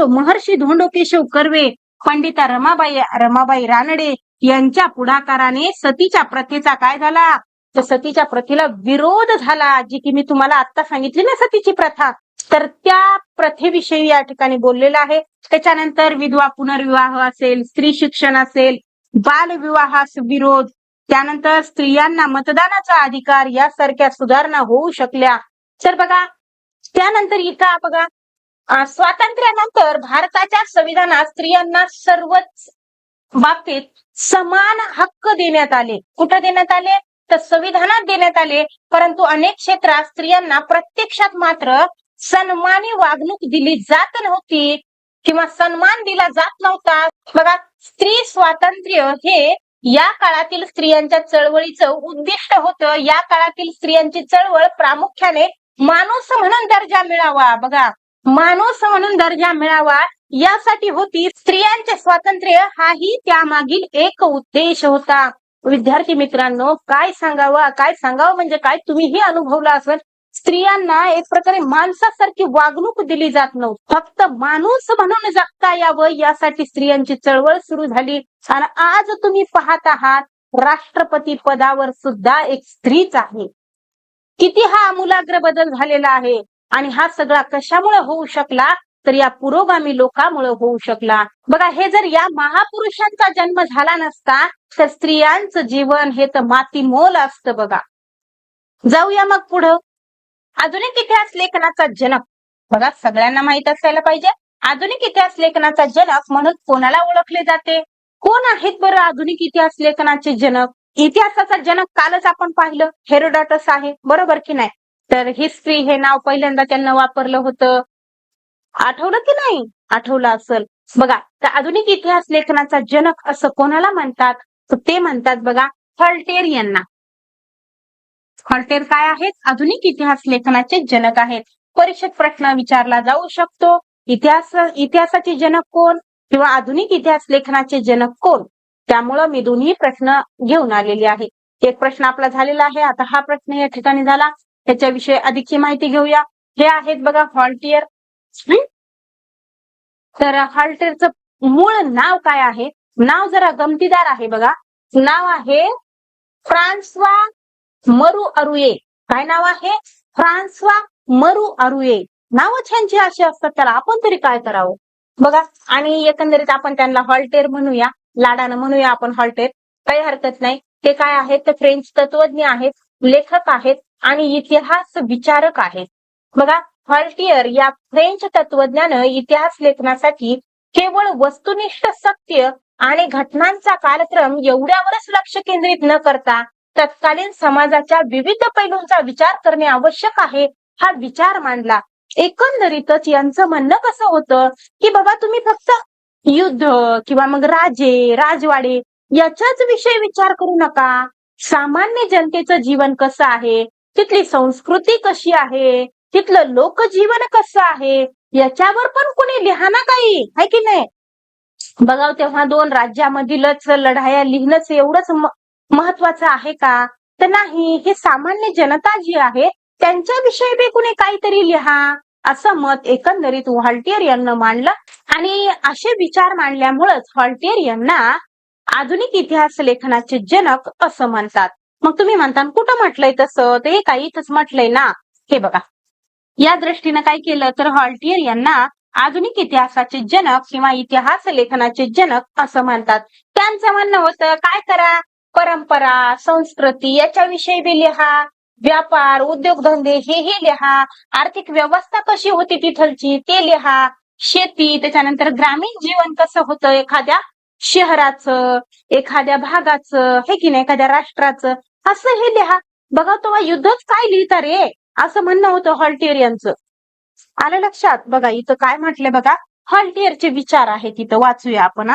महर्षी धोंडो केशव कर्वे, पंडिता रमाबाई रानडे यांच्या पुढाकाराने सतीच्या प्रथेचा काय झाला तर सतीच्या प्रथेला विरोध झाला. जी की मी तुम्हाला आता सांगितली ना सतीची प्रथा, तर त्या प्रथेविषयी या ठिकाणी बोललेलं आहे. त्याच्यानंतर विधवा पुनर्विवाह असेल, स्त्री शिक्षण असेल, बालविवाहास विरोध, त्यानंतर स्त्रियांना मतदानाचा अधिकार यासारख्या सुधारणा होऊ शकल्या. तर बघा त्यानंतर इथं बघा स्वातंत्र्यानंतर भारताच्या संविधानात स्त्रियांना सर्वच बाबतीत समान हक्क देण्यात आले. कुठं देण्यात आले तर संविधानात देण्यात आले. परंतु अनेक क्षेत्रात स्त्रियांना प्रत्यक्षात मात्र सन्मानी वागणूक दिली जात नव्हती किंवा सन्मान दिला जात नव्हता. बघा स्त्री स्वातंत्र्य हे या काळातील स्त्रियांच्या चळवळीचं उद्दिष्ट होतं. या काळातील स्त्रियांची चळवळ प्रामुख्याने माणूस म्हणून दर्जा मिळावा, बघा माणूस म्हणून दर्जा मिळावा यासाठी होती. स्त्रियांचे स्वातंत्र्य हाही त्यामागील एक उद्देश होता. विद्यार्थी मित्रांनो काय सांगावं म्हणजे काय तुम्हीही अनुभवलं असेल. स्त्रियांना एक प्रकारे माणसासारखी वागणूक दिली जात नव्हती. फक्त माणूस म्हणून जगता यावं यासाठी स्त्रियांची चळवळ सुरू झाली. आणि आज तुम्ही पाहत आहात राष्ट्रपती पदावर सुद्धा एक स्त्रीच आहे. किती हा आमूलाग्र बदल झालेला आहे. आणि हा सगळा कशामुळे होऊ शकला तर या पुरोगामी लोकांमुळे होऊ शकला. बघा हे जर या महापुरुषांचा जन्म झाला नसता तर स्त्रियांचं जीवन हे तर मातीमोल असतं. बघा जाऊया मग पुढं. आधुनिक इतिहास लेखनाचा जनक, बघा सगळ्यांना माहित असायला पाहिजे आधुनिक इतिहास लेखनाचा जनक म्हणून कोणाला ओळखले जाते. कोण आहेत बरं आधुनिक इतिहास लेखनाचे जनक. इतिहासाचा जनक कालच आपण पाहिलं हेरोडॉटस आहे, बरोबर की नाही. तर हिस्ट्री हे नाव पहिल्यांदा त्यांना वापरलं होतं. आठवलं की नाही, आठवलं असेल. बघा तर आधुनिक इतिहास लेखनाचा जनक असं कोणाला म्हणतात तर ते म्हणतात बघा व्हॉल्टेर यांना. व्हॉल्टेर काय आहेत आधुनिक इतिहास लेखनाचे जनक आहेत. परीक्षेत प्रश्न विचारला जाऊ शकतो इतिहासाचे जनक कोण किंवा आधुनिक इतिहास लेखनाचे जनक कोण. त्यामुळं मी दोन्ही प्रश्न घेऊन आलेले आहे. एक प्रश्न आपला झालेला आहे. आता हा प्रश्न या ठिकाणी झाला. त्याच्याविषयी अधिकची माहिती घेऊया. हे आहेत बघा व्हॉल्टेर. तर व्हॉल्टेरचं मूळ नाव काय आहे. नाव जरा गमतीदार आहे बघा. नाव आहे फ्रान्सवा मरू अरुये. काय नाव आहे फ्रान्सवा मरू अरुये. नावच ह्यांची अशी असतात त्याला आपण तरी काय करावं बघा. आणि एकंदरीत आपण त्यांना व्हॉल्टेर म्हणूया, लाडानं म्हणूया आपण व्हॉल्टेर, काही हरकत नाही. ते काय आहेत तर फ्रेंच तत्वज्ञ आहेत, लेखक आहेत आणि इतिहास विचारक आहेत. बघा व्हॉल्टेर या फ्रेंच तत्वज्ञानं इतिहास लेखनासाठी केवळ वस्तुनिष्ठ सत्य आणि घटनांचा कालक्रम एवढ्यावरच लक्ष केंद्रित न करता तत्कालीन समाजाच्या विविध पैलूंचा विचार करणे आवश्यक आहे हा विचार मांडला. एकंदरीतच यांचं म्हणणं कसं होतं की बाबा तुम्ही फक्त युद्ध किंवा मग राजे राजवाडे याच्याच विषयी विचार करू नका. सामान्य जनतेचं जीवन कसं आहे, तिथली संस्कृती कशी आहे, तिथलं लोकजीवन कसं आहे याच्यावर पण कोणी लिहाना काही आहे की नाही. बघा तेव्हा दोन राज्यामधीलच लढाया लिहिणंच एवढंच महत्वाचं आहे का तर नाही. हे सामान्य जनता जी आहे त्यांच्याविषयी बी कुणी काहीतरी लिहा असं मत एकंदरीत व्हॉल्टेर यांना मांडलं. आणि असे विचार मांडल्यामुळेच व्हॉल्टेर यांना आधुनिक इतिहास लेखनाचे जनक असं म्हणतात. मग तुम्ही म्हणता कुठं म्हटलंय तसं, ते काही इथंच म्हटलंय ना. हे बघा या दृष्टीने काय केलं तर हॉल्टियर यांना आधुनिक इतिहासाचे जनक किंवा इतिहास लेखनाचे जनक असं म्हणतात. त्यांचं म्हणणं होतं काय करा, परंपरा संस्कृती याच्याविषयी बी लिहा, व्यापार उद्योगधंदे हेही लिहा, आर्थिक व्यवस्था कशी होती तिथलची ते लिहा, शेती, त्याच्यानंतर ग्रामीण जीवन कसं होतं एखाद्या शहराचं, एखाद्या भागाचं, हे की नाही, एखाद्या राष्ट्राचं, असं हे लिहा. बघा तेव्हा युद्धच काय लिहिता रे, असं म्हणणं होतं हॉल्टेरियनचं. आलं लक्षात? बघा इथं काय म्हटलंय बघा, हॉल्टेयरचे विचार आहेत तिथं, वाचूया आपण.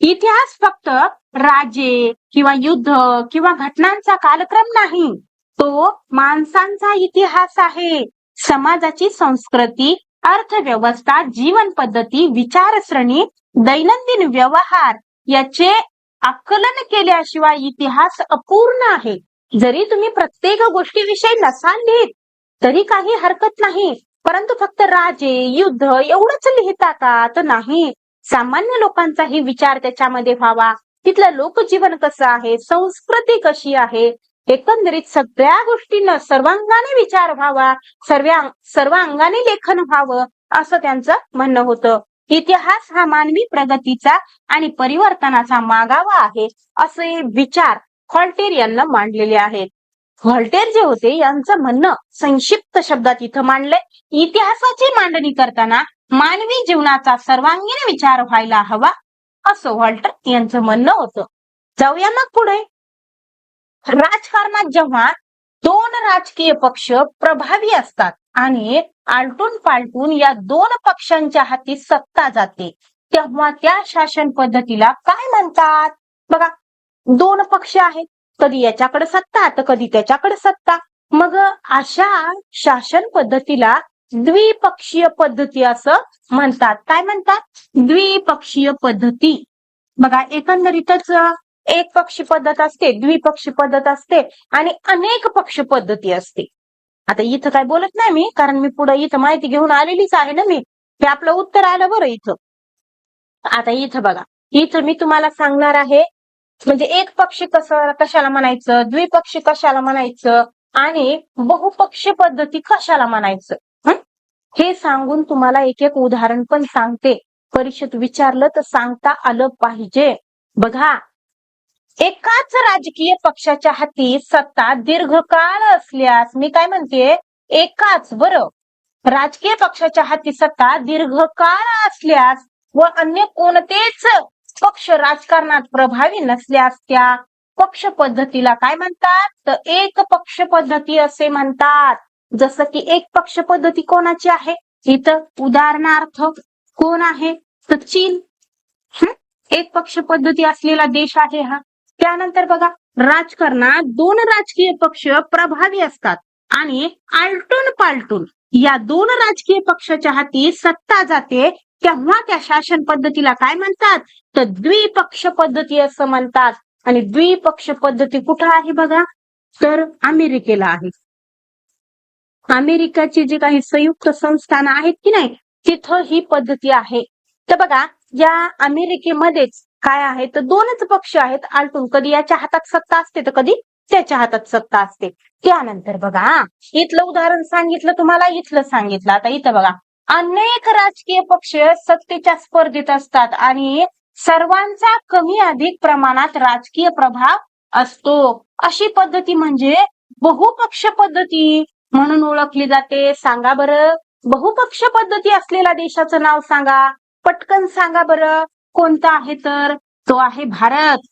इतिहास फक्त राजे किंवा युद्ध किंवा घटनांचा कालक्रम नाही, तो माणसांचा इतिहास आहे. समाजाची संस्कृती, अर्थव्यवस्था, जीवन पद्धती, विचारसरणी, दैनंदिन व्यवहार याचे आकलन केल्याशिवाय इतिहास अपूर्ण आहे. जरी तुम्ही प्रत्येक गोष्टीविषयी नसाल लिहित तरी काही हरकत नाही, परंतु फक्त राजे युद्ध एवढंच लिहिता का? तर नाही, सामान्य लोकांचाही विचार त्याच्यामध्ये व्हावा. तिथलं लोकजीवन कसं आहे, संस्कृती कशी आहे, एकंदरीत सगळ्या गोष्टींना सर्वांगाने विचार व्हावा, सर्व अंगाने लेखन व्हावं, असं त्यांचं म्हणणं होतं. इतिहास हा मानवी प्रगतीचा आणि परिवर्तनाचा मागावा आहे, असे विचार हॉल्टेरियननं मांडलेले आहेत. व्हॉल्टेर जे होते यांचं म्हणणं संक्षिप्त शब्दात इथं मांडलंय, इतिहासाची मांडणी करताना मानवी जीवनाचा सर्वांगीण विचार व्हायला हवा, असं व्हॉल्टर यांचं म्हणणं होतं. जाऊया मग पुढे. राजकारणात जेव्हा दोन राजकीय पक्ष प्रभावी असतात आणि आलटून पालटून या दोन पक्षांच्या हाती सत्ता जाते, तेव्हा त्या शासन पद्धतीला काय म्हणतात? बघा, दोन पक्ष आहेत, कधी याच्याकडे सत्ता तर कधी त्याच्याकडे सत्ता, मग अशा शासन पद्धतीला द्विपक्षीय पद्धती असं म्हणतात. काय म्हणतात? द्विपक्षीय पद्धती. बघा, एकंदरीतच एक पक्षी पद्धत असते, द्विपक्षी पद्धत असते आणि अनेक पक्ष पद्धती असते. आता इथं काय बोलत नाही मी, कारण मी पुढे इथं माहिती घेऊन आलेलीच आहे ना, मी ते आपलं उत्तर आलं बरं इथं. आता इथं बघा, इथं मी तुम्हाला सांगणार आहे म्हणजे एक पक्षी कशाला म्हणायचं, द्विपक्षी कशाला म्हणायचं आणि बहुपक्षी पद्धती कशाला म्हणायचं, हे सांगून तुम्हाला एक एक उदाहरण पण सांगते. परीक्षेत विचारलं तर सांगता आलं पाहिजे. बघा, एकाच राजकीय पक्षाच्या हाती सत्ता दीर्घकाळ असल्यास, मी काय म्हणते, एकाच बरं राजकीय पक्षाच्या हाती सत्ता दीर्घकाळ असल्यास व अन्य कोणतेच पक्ष राजकारणात प्रभावी नसल्यास त्या पक्ष पद्धतीला काय म्हणतात? तर एक पक्ष पद्धती असे म्हणतात. जसं की एक पक्ष पद्धती कोणाची आहे इथं, उदाहरणार्थ कोण आहे तर चीन, एक पक्ष पद्धती असलेला देश आहे हा. त्यानंतर बघा, राजकारणात दोन राजकीय पक्ष प्रभावी असतात आणि आलटून पालटून या दोन राजकीय पक्षाच्या हाती सत्ता जाते, तेव्हा त्या शासन पद्धतीला काय म्हणतात? तर द्विपक्ष पद्धती असं म्हणतात. आणि द्विपक्ष पद्धती कुठं आहे बघा, तर अमेरिकेला आहे. अमेरिकेची जी काही संयुक्त संस्थानं आहेत की नाही, तिथं ही पद्धती आहे. तर बघा, या अमेरिकेमध्येच काय आहे तर दोनच पक्ष आहेत आलटून, कधी याच्या हातात सत्ता असते तर कधी त्याच्या हातात सत्ता असते. त्यानंतर बघा, इथलं उदाहरण सांगितलं तुम्हाला, इथलं सांगितलं. आता इथं बघा, अनेक राजकीय पक्ष सत्तेच्या स्पर्धेत असतात आणि सर्वांचा कमी अधिक प्रमाणात राजकीय प्रभाव असतो. अशी पद्धती म्हणजे बहुपक्ष पद्धती म्हणून ओळखली जाते. सांगा बरं, बहुपक्ष पद्धती असलेल्या देशाचं नाव सांगा, पटकन सांगा बरं, कोणता आहे? तर तो आहे भारत.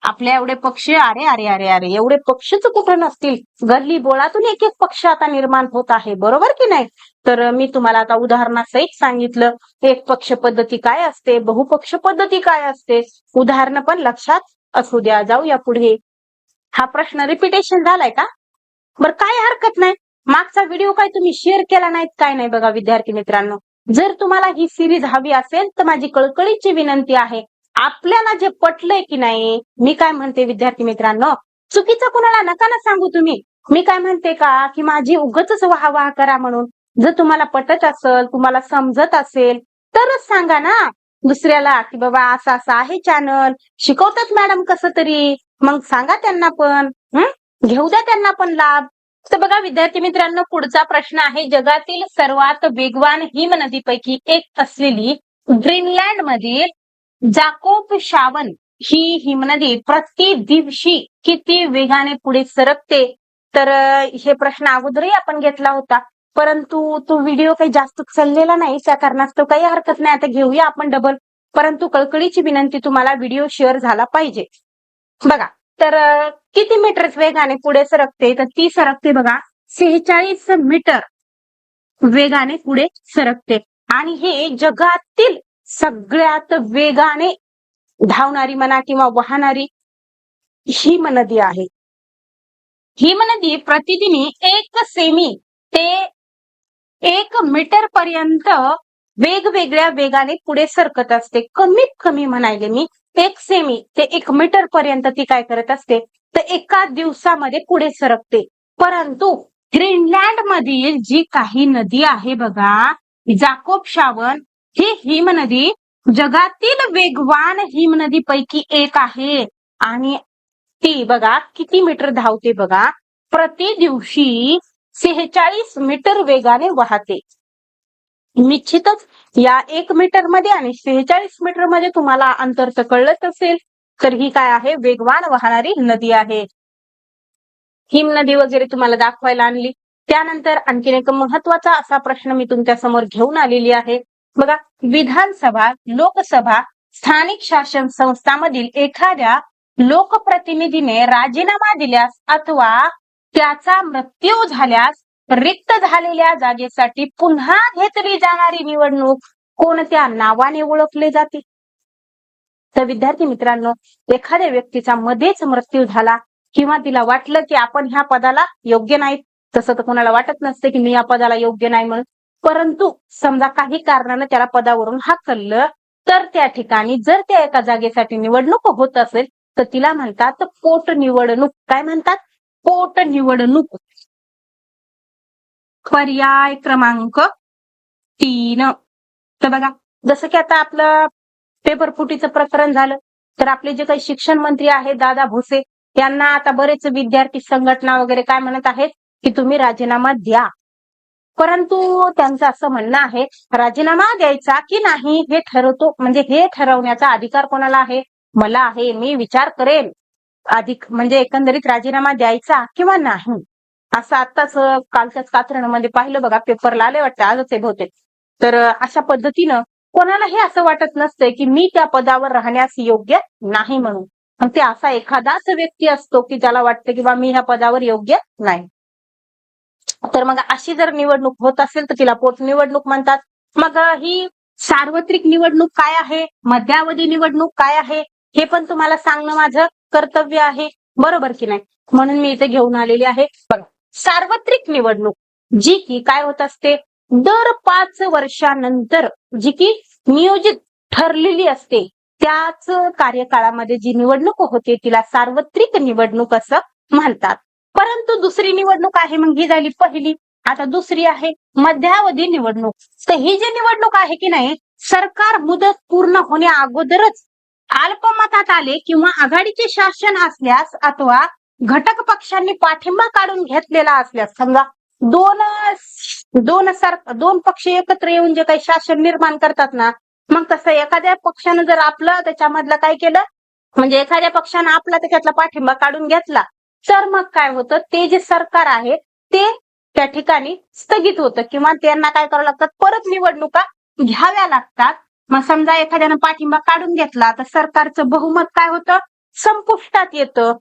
आपल्या एवढे पक्ष, अरे अरे अरे अरे एवढे पक्षच कुठं नसतील, गल्ली बोळातून एक एक पक्ष आता निर्माण होत आहे, बरोबर की नाही? तर मी तुम्हाला आता उदाहरणासहित सांगितलं एक पक्ष पद्धती काय असते, बहुपक्ष पद्धती काय असते, उदाहरण पण लक्षात असू द्या. जाऊया पुढे. हा प्रश्न रिपिटेशन झालाय का? बरं, काय हरकत नाही, मागचा व्हिडिओ काय तुम्ही शेअर केला नाहीत काय नाही. बघा विद्यार्थी मित्रांनो, जर तुम्हाला ही सिरीज हवी असेल तर माझी कळकळीची विनंती आहे, आपल्याला जे पटलंय की नाही, मी काय म्हणते विद्यार्थी मित्रांनो, चुकीचं कुणाला नका ना सांगू तुम्ही. मी काय म्हणते का की माझी उगाचच वाह करा म्हणून. जर तुम्हाला पटत असेल, तुम्हाला समजत असेल तरच सांगा ना दुसऱ्याला की बाबा असं असं आहे चॅनल, शिकवतात मॅडम कसं तरी, मग सांगा त्यांना पण, घेऊ द्या त्यांना पण लाभ. तर बघा विद्यार्थी मित्रांनो, पुढचा प्रश्न आहे, जगातील सर्वात वेगवान हिमनदीपैकी एक असलेली ग्रीनलँड मधील जाकोब शावन ही हिमनदी प्रति दिवशी किती वेगाने पुढे सरकते? तर हे प्रश्न अगोदरही आपण घेतला होता, परंतु तो व्हिडिओ काही जास्त चाललेला नाही, त्या कारणास्तव काही हरकत नाही, आता घेऊया आपण डबल. परंतु कळकळीची विनंती, तुम्हाला व्हिडिओ शेअर झाला पाहिजे. बघा, तर किती मीटर वेगाने पुढे सरकते? तर ती सरकते बघा 46 मीटर वेगाने पुढे सरकते. आणि हे जगातील सगळ्यात वेगाने धावणारी म्हणा किंवा वाहणारी हिमनदी आहे. हिमनदी प्रतिदिनी 1 सेमी ते 1 मीटर पर्यंत वेगवेगळ्या वेगाने पुढे सरकत असते. कमीत कमी म्हणायले मी 1 सेमी ते 1 मीटर पर्यंत ती काय करत असते, तर एका दिवसामध्ये पुढे सरकते. परंतु ग्रीनलँड मधील जी काही नदी आहे बघा, जाकोब शावन, ही हिमनदी जगातील वेगवान हिमनदीपैकी एक आहे. आणि ती बघा किती मीटर धावते बघा, प्रति दिवशी 46 मीटर वेगाने वाहते. निश्चितच या 1 मीटर मध्ये आणि 46 मीटर मध्ये तुम्हाला अंतर तर कळलंच असेल. तर ही काय आहे, वेगवान वाहणारी नदी आहे. हिमनदी वगैरे तुम्हाला दाखवायला आणली. त्यानंतर आणखीन एक महत्वाचा असा प्रश्न मी तुमच्या समोर घेऊन आलेली आहे. बघा, विधानसभा, लोकसभा, स्थानिक शासन संस्थांमधील एखाद्या लोकप्रतिनिधीने राजीनामा दिल्यास अथवा त्याचा मृत्यू झाल्यास रिक्त झालेल्या जागेसाठी पुन्हा घेतली जाणारी निवडणूक कोणत्या नावाने ओळखले जाते? तर विद्यार्थी मित्रांनो, एखाद्या व्यक्तीचा मध्येच मृत्यू झाला किंवा तिला वाटलं की आपण ह्या पदाला योग्य नाही, तसं तर कोणाला वाटत नसते की मी या पदाला योग्य नाही म्हणून, परंतु समजा काही कारणानं त्याला पदावरून हाकललं, तर त्या ठिकाणी जर त्या एका जागेसाठी निवडणूक होत असेल तर तिला म्हणतात पोटनिवडणूक. काय म्हणतात? पोटनिवडणूक. पर्याय क्रमांक 3. तर बघा, जसं की आता आपलं पेपर फुटीचं प्रकरण झालं, तर आपले जे काही शिक्षण मंत्री आहेत दादा भुसे, यांना आता बरेच विद्यार्थी संघटना वगैरे काय म्हणत आहेत की तुम्ही राजीनामा द्या. परंतु त्यांचं असं म्हणणं आहे, राजीनामा द्यायचा की नाही हे ठरवतो, म्हणजे हे ठरवण्याचा अधिकार कोणाला आहे? मला आहे. मी विचार करेन अधिक, म्हणजे एकंदरीत राजीनामा द्यायचा किंवा नाही, असं आताच कालच्याच कात्रणमध्ये पाहिलं बघा, पेपरला आले वाटतं, आजच आहे बहुतेक. तर अशा पद्धतीनं कोणालाही असं वाटत नसतंय की मी त्या पदावर राहण्यास योग्य नाही म्हणून. मग ते असा एखादाच व्यक्ती असतो की त्याला वाटतं की बा मी ह्या पदावर योग्य नाही. तर मग अशी जर निवडणूक होत असेल तर तिला पोटनिवडणूक म्हणतात. मग ही सार्वत्रिक निवडणूक काय आहे, मध्यावधी निवडणूक काय आहे, हे पण तुम्हाला सांगणं माझं कर्तव्य आहे, बरोबर की नाही? म्हणून मी इथे घेऊन आलेली आहे. बघा, सार्वत्रिक निवडणूक जी की काय होत असते, दर 5 वर्षानंतर जी की नियोजित ठरलेली असते, त्याच कार्यकाळामध्ये जी निवडणूक होते तिला सार्वत्रिक निवडणूक असं म्हणतात. परंतु दुसरी निवडणूक आहे, मग ही झाली पहिली. आता दुसरी आहे मध्यावधी निवडणूक. तर ही जी निवडणूक आहे की नाही, सरकार मुदत पूर्ण होण्या अगोदरच अल्पमतात आले किंवा आघाडीचे शासन असल्यास अथवा घटक पक्षांनी पाठिंबा काढून घेतलेला असल्यास, समजा दोन पक्ष एकत्र येऊन जे काही शासन निर्माण करतात ना, मग तसं एखाद्या पक्षानं जर आपलं त्याच्यामधलं काय केलं, म्हणजे एखाद्या पक्षानं आपला त्याच्यातला पाठिंबा काढून घेतला, तर मग काय होतं, ते जे सरकार आहे ते त्या ठिकाणी स्थगित होतं किंवा त्यांना काय करावं लागतात, परत निवडणुका घ्याव्या लागतात. मग समजा एखाद्यानं पाठिंबा काढून घेतला तर सरकारचं बहुमत काय होतं, संपुष्टात येतं.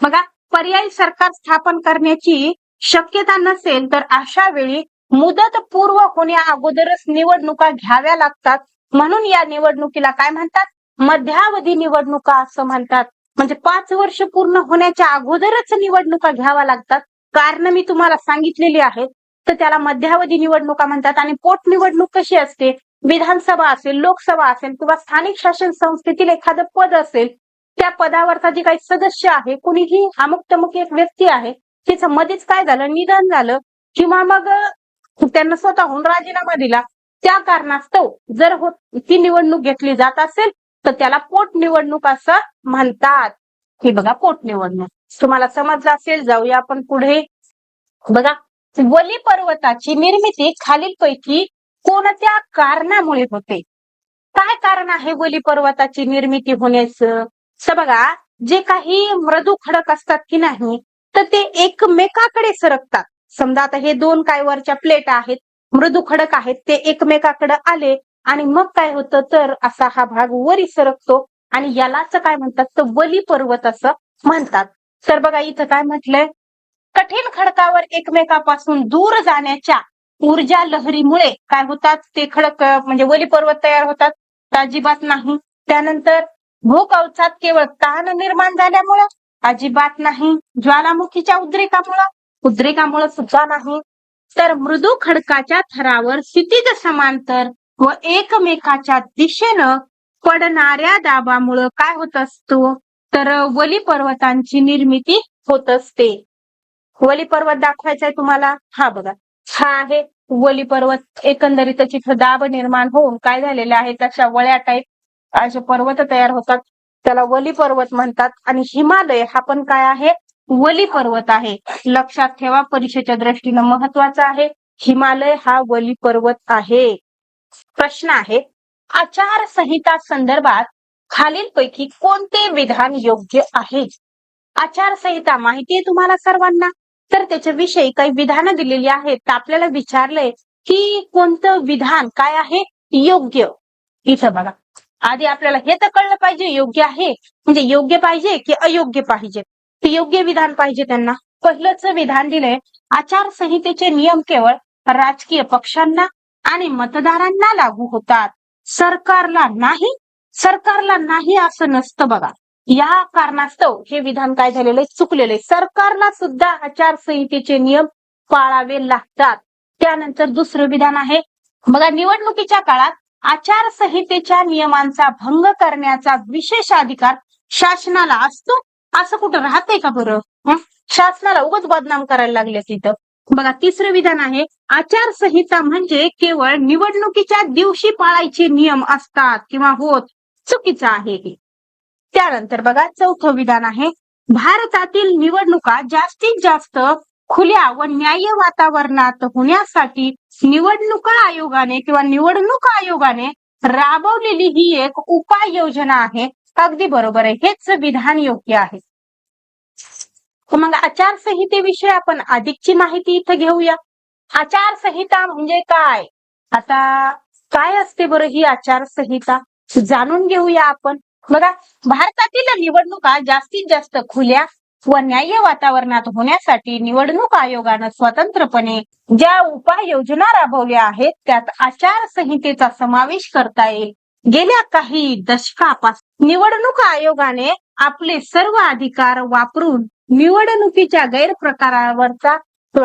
बघा, पर्यायी सरकार स्थापन करण्याची शक्यता नसेल तर अशा वेळी मुदत पूर्व होण्या अगोदरच निवडणुका घ्याव्या लागतात. म्हणून या निवडणुकीला काय म्हणतात, मध्यावधी निवडणुका असं म्हणतात. म्हणजे 5 वर्ष पूर्ण होण्याच्या अगोदरच निवडणुका घ्याव्या लागतात. कारण मी तुम्हाला सांगितलेली आहेत, तर त्याला मध्यावधी निवडणुका म्हणतात. आणि पोटनिवडणूक कशी असते, विधानसभा असेल, लोकसभा असेल किंवा स्थानिक शासन संस्थेतील एखादं पद असेल, त्या पदावरचा जे काही सदस्य आहे, कुणीही अमुक एक व्यक्ती आहे, तिचं मध्येच काय झालं, निधन झालं किंवा मग त्यांना स्वतःहून राजीनामा दिला, त्या कारणास्तव जर ती निवडणूक घेतली जात असेल तर त्याला पोटनिवडणूक असं म्हणतात. हे बघा, पोटनिवडणूक तुम्हाला समजलं असेल. जाऊया आपण पुढे. बघा, वली पर्वताची निर्मिती खालीलपैकी कोणत्या कारणामुळे होते? काय कारण आहे वली पर्वताची निर्मिती होण्याचं? तर बघा, जे काही मृदू खडक असतात की नाही, तर ते एकमेकाकडे सरकतात. समजा आता हे दोन काय वरच्या प्लेट आहेत, मृदू खडक आहेत, ते एकमेकाकडे आले आणि मग काय होतं तर असा हा भाग वरी सरकतो आणि यालाच काय म्हणतात तर वली पर्वत असं म्हणतात. तर बघा इथं काय म्हटलंय, कठीण खडकावर एकमेकापासून दूर जाण्याच्या ऊर्जा लहरीमुळे काय होतात ते खडक म्हणजे वली पर्वत तयार होतात? अजिबात नाही. त्यानंतर भूकवचात केवळ ताण निर्माण झाल्यामुळं? अजिबात नाही. ज्वालामुखीच्या उद्रेकामुळे सुद्धा नाही. तर मृदू खडकाच्या थरावर क्षितिज समांतर व एकमेकाच्या दिशेनं पडणाऱ्या दाबामुळं काय होत असतो तर वली पर्वतांची निर्मिती होत असते. वली पर्वत दाखवायचा आहे तुम्हाला? हा बघा, हा आहे वली पर्वत. एकंदरीतच इथं दाब निर्माण होऊन काय झालेले आहे, तशा वळ्या टाईप असे पर्वत तयार होतात, त्याला वली पर्वत म्हणतात. आणि हिमालय हा पण काय आहे, वली पर्वत आहे. लक्षात ठेवा, परीक्षेच्या दृष्टीनं महत्वाचा आहे, हिमालय हा वली पर्वत आहे. प्रश्न आहे, आचारसंहिता संदर्भात खालीलपैकी कोणते विधान योग्य आहे? आचारसंहिता माहिती आहे तुम्हाला सर्वांना, तर त्याच्याविषयी काही विधानं दिलेली आहेत. तर आपल्याला विचारलंय की कोणतं विधान काय आहे योग्य. इथं बघा, आधी आपल्याला हे तर कळलं पाहिजे योग्य आहे म्हणजे योग्य पाहिजे की अयोग्य पाहिजे. ते योग्य विधान पाहिजे त्यांना. पहिलंच विधान दिलंय, आचारसंहितेचे नियम केवळ राजकीय पक्षांना आणि मतदारांना लागू होतात, सरकारला नाही. सरकारला नाही असं नसतं बघा. या कारणास्तव हे विधान काय झालेलं आहे, चुकलेलं आहे. सरकारला सुद्धा आचारसंहितेचे नियम पाळावे लागतात. त्यानंतर दुसरं विधान आहे बघा, निवडणुकीच्या काळात आचारसंहितेच्या नियमांचा भंग करण्याचा विशेष अधिकार शासनाला असतो. असं कुठं राहतंय का बरं? शासनाला उगाच बदनाम करायला लागले तिथं. बघा, तिसरं विधान आहे, आचारसंहिता म्हणजे केवळ निवडणुकीच्या दिवशी पाळायचे नियम असतात किंवा होत. चुकीचं आहे हे. त्यानंतर बघा, चौथं विधान आहे, भारतातील निवडणुका जास्तीत जास्त खुल्या व न्याय्य वातावरणात होण्यासाठी निवडणूक आयोगाने राबवलेली ही एक उपाययोजना आहे. अगदी बरोबर आहे, हेच विधान योग्य आहे. मग आचारसंहितेविषयी आपण अधिकची माहिती इथं घेऊया. आचारसंहिता म्हणजे काय? आता काय असते बरं ही आचारसंहिता, जाणून घेऊया आपण. बघा, भारतातील निवडणुका जास्तीत जास्त खुल्या व न्याय्य वातावरणात होण्यासाठी निवडणूक आयोगानं स्वतंत्रपणे ज्या उपाययोजना राबवल्या आहेत त्यात आचारसंहितेचा समावेश करता येईल. गेल्या काही दशकापासून निवडणूक आयोगाने आपले सर्व अधिकार वापरून निवडणुकीच्या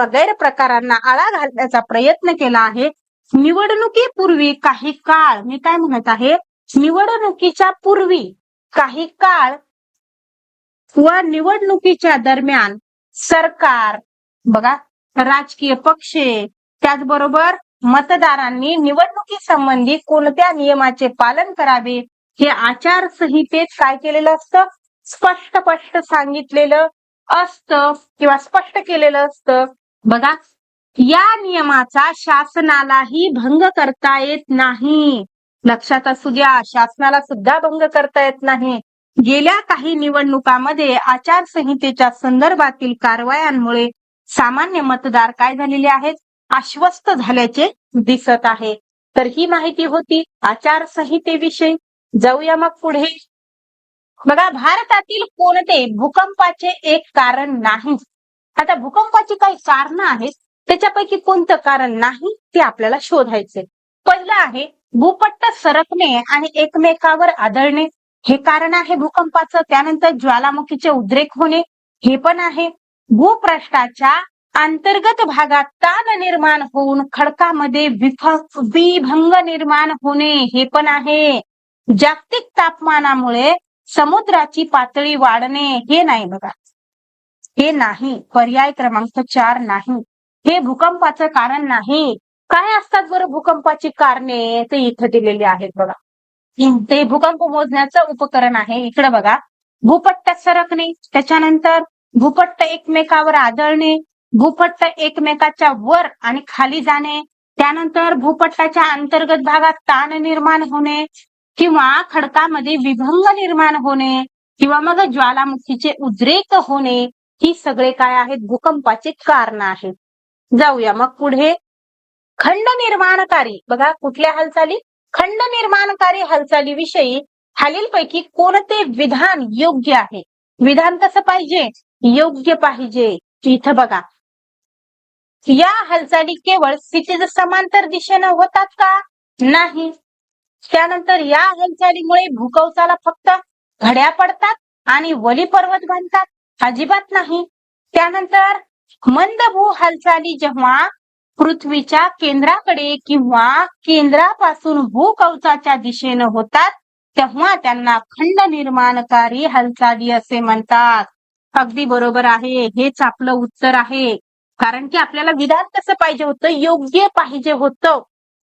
गैरप्रकारांना आळा घालण्याचा प्रयत्न केला आहे. निवडणुकीपूर्वी काही काळ, मी काय म्हणत आहे, निवडणुकीच्या पूर्वी काही काळ व निवडणुकीच्या दरम्यान सरकार, बघा, राजकीय पक्ष, त्याचबरोबर मतदारांनी निवडणुकीसंबंधी कोणत्या नियमाचे पालन करावे हे आचारसंहितेत काय केलेलं असतं, स्पष्ट सांगितलेलं असतं किंवा स्पष्ट केलेलं असतं. बघा, या नियमाचा शासनालाही भंग करता येत नाही. लक्षात असू द्या, शासनाला सुद्धा भंग करता येत नाही. गेल्या काही निवडणुकांमध्ये आचारसंहितेच्या संदर्भातील कारवायांमुळे सामान्य मतदार काय झालेले आहेत, आश्वस्त झाल्याचे दिसत आहे. तर ही माहिती होती आचारसंहितेविषयी. जाऊया मग पुढे. बघा, भारतातील कोणते भूकंपाचे एक कारण नाही? आता भूकंपाची काही कारण आहेत, त्याच्यापैकी कोणतं कारण नाही ते आपल्याला शोधायचे. पहिलं आहे भूपट्ट सरकणे आणि एकमेकावर आदळणे, हे कारण आहे भूकंपाचं. त्यानंतर ज्वालामुखीचे उद्रेक होणे, हे पण आहे. भूपृष्ठाच्या अंतर्गत भागात ताण निर्माण होऊन खडकामध्ये विभंग निर्माण होणे, हे पण आहे. जागतिक तापमानामुळे समुद्राची पातळी वाढणे, हे नाही बघा, हे नाही. पर्याय क्रमांक 4 नाही, हे भूकंपाचं कारण नाही. काय असतात बरं भूकंपाची कारणे, ते इथं दिलेली आहेत बघा. ते भूकंप मोजण्याचं उपकरण आहे. इकडे बघा, भूपट्ट सरकणे, त्याच्यानंतर भूपट्ट एकमेकावर आदळणे, भूपट्ट एकमेकाच्या वर आणि खाली जाणे, त्यानंतर भूपट्टाच्या अंतर्गत भागात ताण निर्माण होणे किंवा खडकामध्ये विभंग निर्माण होणे किंवा मग ज्वालामुखीचे उद्रेक होणे, ही सगळे काय आहेत? भूकंपाचे कारण आहेत. जाऊया मग पुढे. खंड निर्माणकारी, बघा कुठल्या हालचाली? खंड निर्माणकारी हालचालीविषयी खालीलपैकी कोणते विधान योग्य आहे? विधान कसं पाहिजे? योग्य पाहिजे. इथं बघा, या हालचाली केवळ क्षितिज समांतर दिशेनं होतात का? नाही. त्यानंतर या हालचालीमुळे भूकवचाला फक्त घड्या पडतात आणि वली पर्वत बांधतात? अजिबात नाही. त्यानंतर मंदभू हालचाली जेव्हा पृथ्वीच्या केंद्राकडे किंवा केंद्रापासून भूकवचाच्या दिशेनं होतात तेव्हा त्यांना खंड निर्माणकारी हालचाली असे म्हणतात. अगदी बरोबर आहे. हेच आपलं उत्तर आहे. कारण की आपल्याला विधान कसं पाहिजे होतं? योग्य पाहिजे होतं.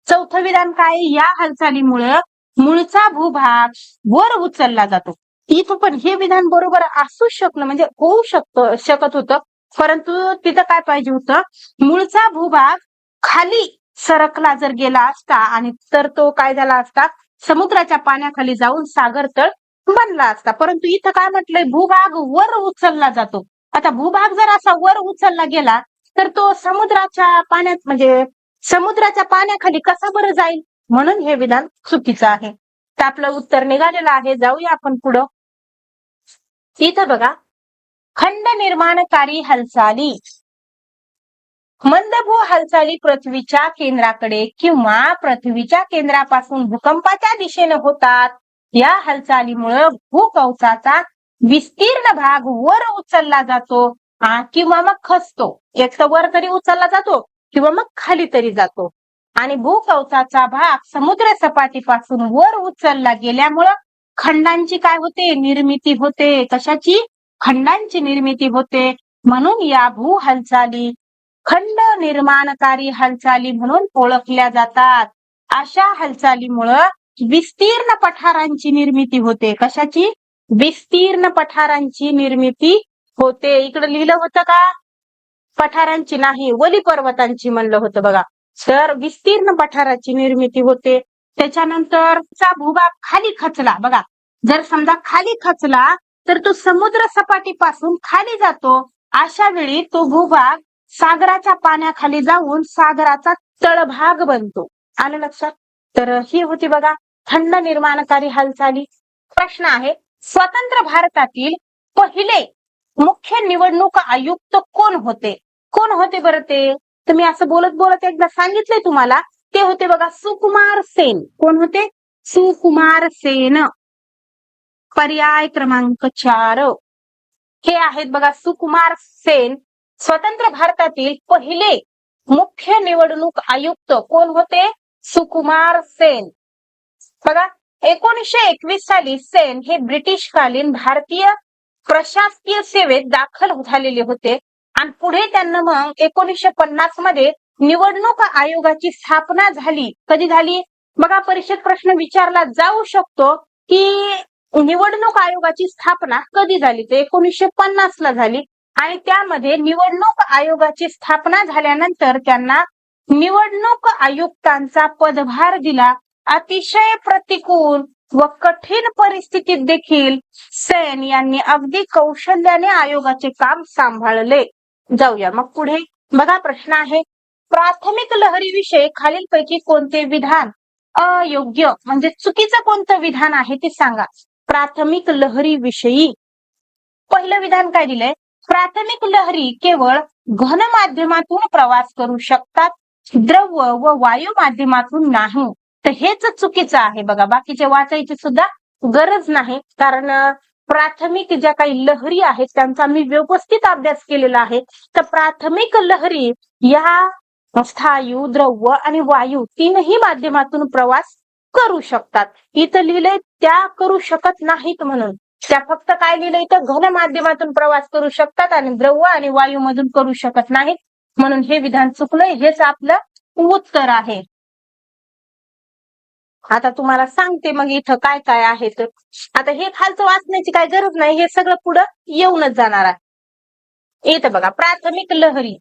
चौथं विधान काय? या हालचालीमुळे मूळचा भूभाग वर उचलला जातो. इथं पण हे विधान बरोबर असू शकलं, म्हणजे होऊ शकत होतं, परंतु तिथं काय पाहिजे होतं? मूळचा भूभाग खाली सरकला जर गेला असता आणि तर तो काय झाला असता? समुद्राच्या पाण्याखाली जाऊन सागर तळ बनला असता. परंतु इथं काय म्हटलंय? भूभाग वर उचलला जातो. आता भूभाग जर असा वर उचलला गेला तर तो समुद्राच्या पाण्यात, म्हणजे समुद्राच्या पाण्याखाली कसा बरं जाईल? म्हणून हे विधान चुकीचं आहे. तर आपलं उत्तर निघालेलं आहे. जाऊया आपण पुढं. इथं बघा, खंड निर्माणकारी हालचाली. मंदभू हालचाली पृथ्वीच्या केंद्राकडे किंवा पृथ्वीच्या केंद्रापासून भूकंपाच्या दिशेने होतात. या हालचालीमुळे भूकवचाचा विस्तीर्ण भाग वर उचलला जातो किंवा मग खचतो. एक तर वर तरी उचलला जातो किंवा मग खाली तरी जातो. आणि भूकवचाचा भाग समुद्र सपाटीपासून वर उचलला गेल्यामुळं खंडांची काय होते? निर्मिती होते. कशाची? खंडांची निर्मिती होते. म्हणून या भू हालचाली खंड निर्माणकारी हालचाली म्हणून ओळखल्या जातात. अशा हालचालीमुळं विस्तीर्ण पठारांची निर्मिती होते. कशाची? विस्तीर्ण पठारांची निर्मिती होते. इकडे लिहिलं होतं का? पठारांची नाही, वली पर्वतांची म्हणलं होतं बघा. तर विस्तीर्ण पठाराची निर्मिती होते. त्याच्यानंतर भूभाग खाली खचला, बघा जर समजा खाली खचला तर तो समुद्र सपाटीपासून खाली जातो. अशा वेळी तो भूभाग सागराच्या पाण्याखाली जाऊन सागराचा तळभाग बनतो. आलं लक्षात? तर ही होती बघा खंड निर्माणकारी हालचाली. प्रश्न आहे, स्वतंत्र भारतातील पहिले मुख्य निवडणूक आयुक्त कोण होते? कोण होते बरं ते? तर मी असं बोलत बोलत एकदा सांगितलंय तुम्हाला. ते होते बघा सुकुमार सेन. कोण होते? सुकुमार सेन. पर्याय क्रमांक 4 हे आहेत बघा सुकुमार सेन. स्वतंत्र भारतातील पहिले मुख्य निवडणूक आयुक्त कोण होते? सुकुमार सेन. बघा 1921 साली सेन हे ब्रिटिशकालीन भारतीय प्रशासकीय सेवेत दाखल झालेले होते आणि पुढे त्यांना मग 1950 मध्ये निवडणूक आयोगाची स्थापना झाली. कधी झाली? बघा परीक्षेत प्रश्न विचारला जाऊ शकतो की निवडणूक आयोगाची स्थापना कधी झाली? ते 1950 ला झाली. आणि त्यामध्ये निवडणूक आयोगाची स्थापना झाल्यानंतर त्यांना निवडणूक आयुक्तांचा पदभार दिला. अतिशय प्रतिकूल व कठीण परिस्थितीत देखील सेन यांनी अगदी कौशल्याने आयोगाचे काम सांभाळले. जाऊया मग पुढे. बघा प्रश्न आहे, प्राथमिक लहरीविषयी खालीलपैकी कोणते विधान अयोग्य, म्हणजे चुकीचं कोणतं विधान आहे ते सांगा. प्राथमिक लहरी विषयी पहिलं विधान काय दिलंय? प्राथमिक लहरी केवळ घन माध्यमातून प्रवास करू शकतात, द्रव व वायू माध्यमातून नाही. तर हेच चुकीचं आहे बघा. बाकीचे वाचायची सुद्धा गरज नाही, कारण प्राथमिक ज्या काही लहरी आहेत त्यांचा मी व्यवस्थित अभ्यास केलेला आहे. तर प्राथमिक लहरी या स्थायू, द्रव आणि वायू तीनही माध्यमातून प्रवास करू शकतात. इथं लिहिलंय त्या करू शकत नाहीत म्हणून. त्या फक्त काय लिहिलंय तर घन माध्यमातून प्रवास करू शकतात आणि द्रव आणि वायू मधून करू शकत नाहीत. म्हणून हे विधान चुकलंय. हेच आपलं उत्तर आहे. आता तुम्हाला सांगते मग इथं काय काय आहे. तर आता हे खालचं वाचण्याची काय गरज नाही, हे सगळं पुढं येऊनच जाणार आहे. इथं बघा प्राथमिक लहरी.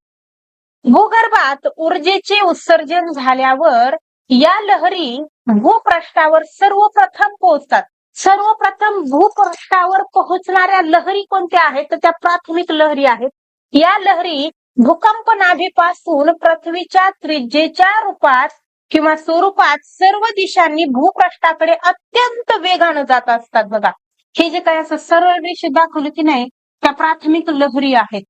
भूगर्भात ऊर्जेचे उत्सर्जन झाल्यावर या लहरी भूपृष्ठावर सर्वप्रथम पोहोचतात. सर्वप्रथम भूपृष्ठावर पोहोचणाऱ्या लहरी कोणत्या आहेत तर त्या प्राथमिक लहरी आहेत. या लहरी भूकंप नाभीपासून पृथ्वीच्या त्रिज्येच्या रूपात किंवा स्वरूपात सर्व दिशांनी भूपृष्ठाकडे अत्यंत वेगानं जात असतात. बघा हे जे काही असं सरळ रेषे दाखवली की नाही त्या प्राथमिक लहरी आहेत.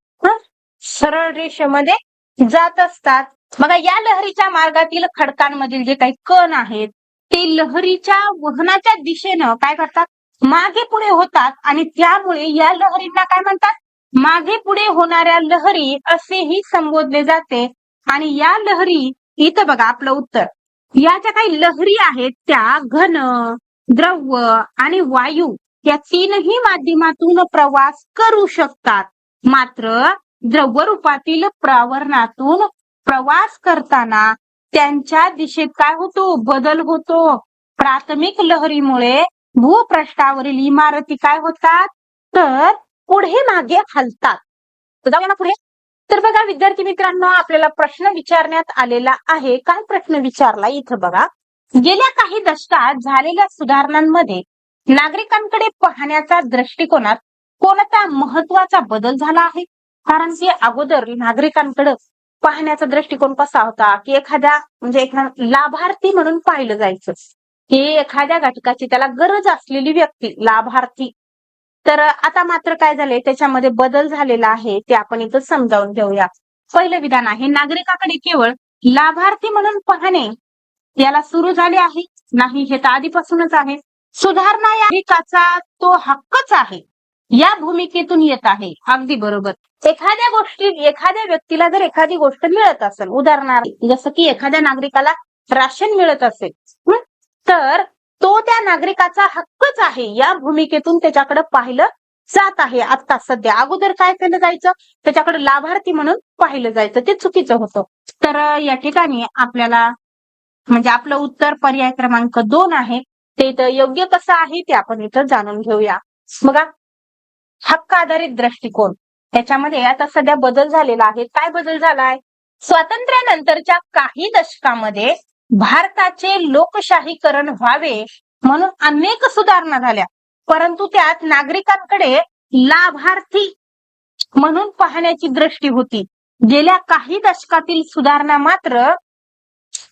सरळ रेषेमध्ये जात असतात. बघा या लहरीच्या मार्गातील खडकांमधील जे काही कण आहेत ते लहरीच्या वहनाच्या दिशेनं काय करतात मागे पुढे होतात आणि त्यामुळे या लहरींना काय म्हणतात मागे पुढे होणाऱ्या लहरी असेही संबोधले जाते. आणि या लहरी इथं बघा आपलं उत्तर या ज्या काही लहरी आहेत त्या घन, द्रव आणि वायू या तीनही माध्यमातून प्रवास करू शकतात. मात्र द्रव रूपातील प्रावरणातून प्रवास करताना त्यांच्या दिशेत काय होतो बदल होतो. प्राथमिक लहरीमुळे भूपृष्ठावरील इमारती काय होतात तर पुढे मागे हलतात. जाऊया ना पुढे. तर बघा विद्यार्थी मित्रांनो आपल्याला प्रश्न विचारण्यात आलेला आहे. काय प्रश्न विचारला इथं बघा. गेल्या काही दशकात झालेल्या सुधारणांमध्ये नागरिकांकडे पाहण्याचा दृष्टिकोनात कोणता महत्वाचा बदल झाला आहे. कारण की अगोदर नागरिकांकडे पाहण्याचा दृष्टिकोन कसा होता की एखादा लाभार्थी म्हणून पाहिलं जायचं की एखाद्या घटकाची त्याला गरज असलेली व्यक्ती लाभार्थी. तर आता मात्र काय झालंय त्याच्यामध्ये बदल झालेला आहे ते आपण इथं समजावून घेऊया. पहिलं विधान आहे नागरिकाकडे केवळ लाभार्थी म्हणून पाहणे याला सुरू झाले आहे नाही हे तर आधीपासूनच आहे. सुधारणा या नागरिकाचा तो हक्कच आहे या भूमिकेतून येत आहे. अगदी बरोबर. एखाद्या व्यक्तीला जर एखादी गोष्ट मिळत असेल उदाहरणार्थ जसं की एखाद्या नागरिकाला राशन मिळत असेल तर तो त्या नागरिकाचा हक्कच आहे या भूमिकेतून त्याच्याकडे पाहिलं जात आहे. आता सध्या अगोदर काय केलं जायचं त्याच्याकडे लाभार्थी म्हणून पाहिलं जायचं ते चुकीचं होतं. तर या ठिकाणी आपल्याला आपलं उत्तर पर्याय क्रमांक 2 आहे. ते इथं योग्य कसं आहे ते आपण इथं जाणून घेऊया. बघा हक्क आधारित दृष्टिकोन त्याच्यामध्ये आता सध्या बदल झालेला आहे. काय बदल झालाय स्वातंत्र्यानंतरच्या काही दशकामध्ये भारताचे लोकशाहीकरण व्हावे म्हणून अनेक सुधारणा झाल्या. परंतु त्यात नागरिकांकडे लाभार्थी म्हणून पाहण्याची दृष्टी होती. गेल्या काही दशकातील सुधारणा मात्र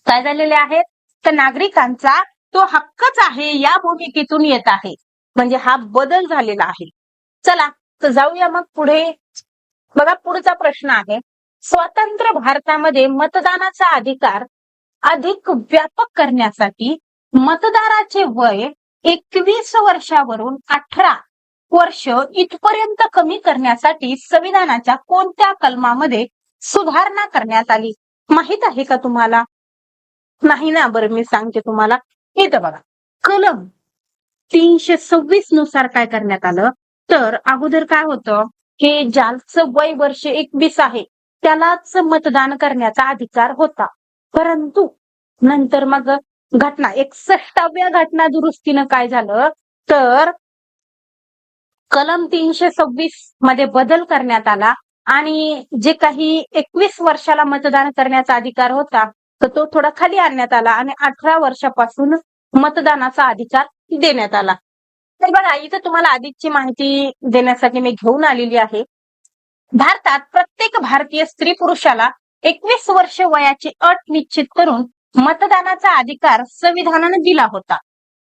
काय झालेले आहेत तर नागरिकांचा तो हक्कच आहे या भूमिकेतून येत आहे. हा बदल झालेला आहे. चला तर जाऊया मग पुढे. बघा पुढचा प्रश्न आहे स्वतंत्र भारतामध्ये मतदानाचा अधिकार अधिक व्यापक करण्यासाठी मतदाराचे वय 21 वर्षावरून 18 वर्ष इथपर्यंत कमी करण्यासाठी संविधानाच्या कोणत्या कलमामध्ये सुधारणा करण्यात आली माहित आहे का तुम्हाला. नाही ना. बरं मी सांगते तुम्हाला. इथं बघा कलम 326 नुसार काय करण्यात आलं तर अगोदर काय होतं हे ज्याचं वय वर्ष 21 आहे त्यालाच मतदान करण्याचा अधिकार होता. परंतु नंतर मग घटना 61व्या घटना दुरुस्तीनं काय झालं तर कलम 326 मध्ये बदल करण्यात आला आणि जे काही 21 वर्षाला मतदान करण्याचा अधिकार होता तर तो थोडा खाली आणण्यात आला आणि 18 वर्षापासून मतदानाचा अधिकार देण्यात आला. तर बघा इथं तुम्हाला आधीची माहिती देण्यासाठी मी घेऊन आलेली आहे. भारतात प्रत्येक भारतीय स्त्री पुरुषाला 21 वर्ष वयाची अट निश्चित करून मतदानाचा अधिकार संविधानाने दिला होता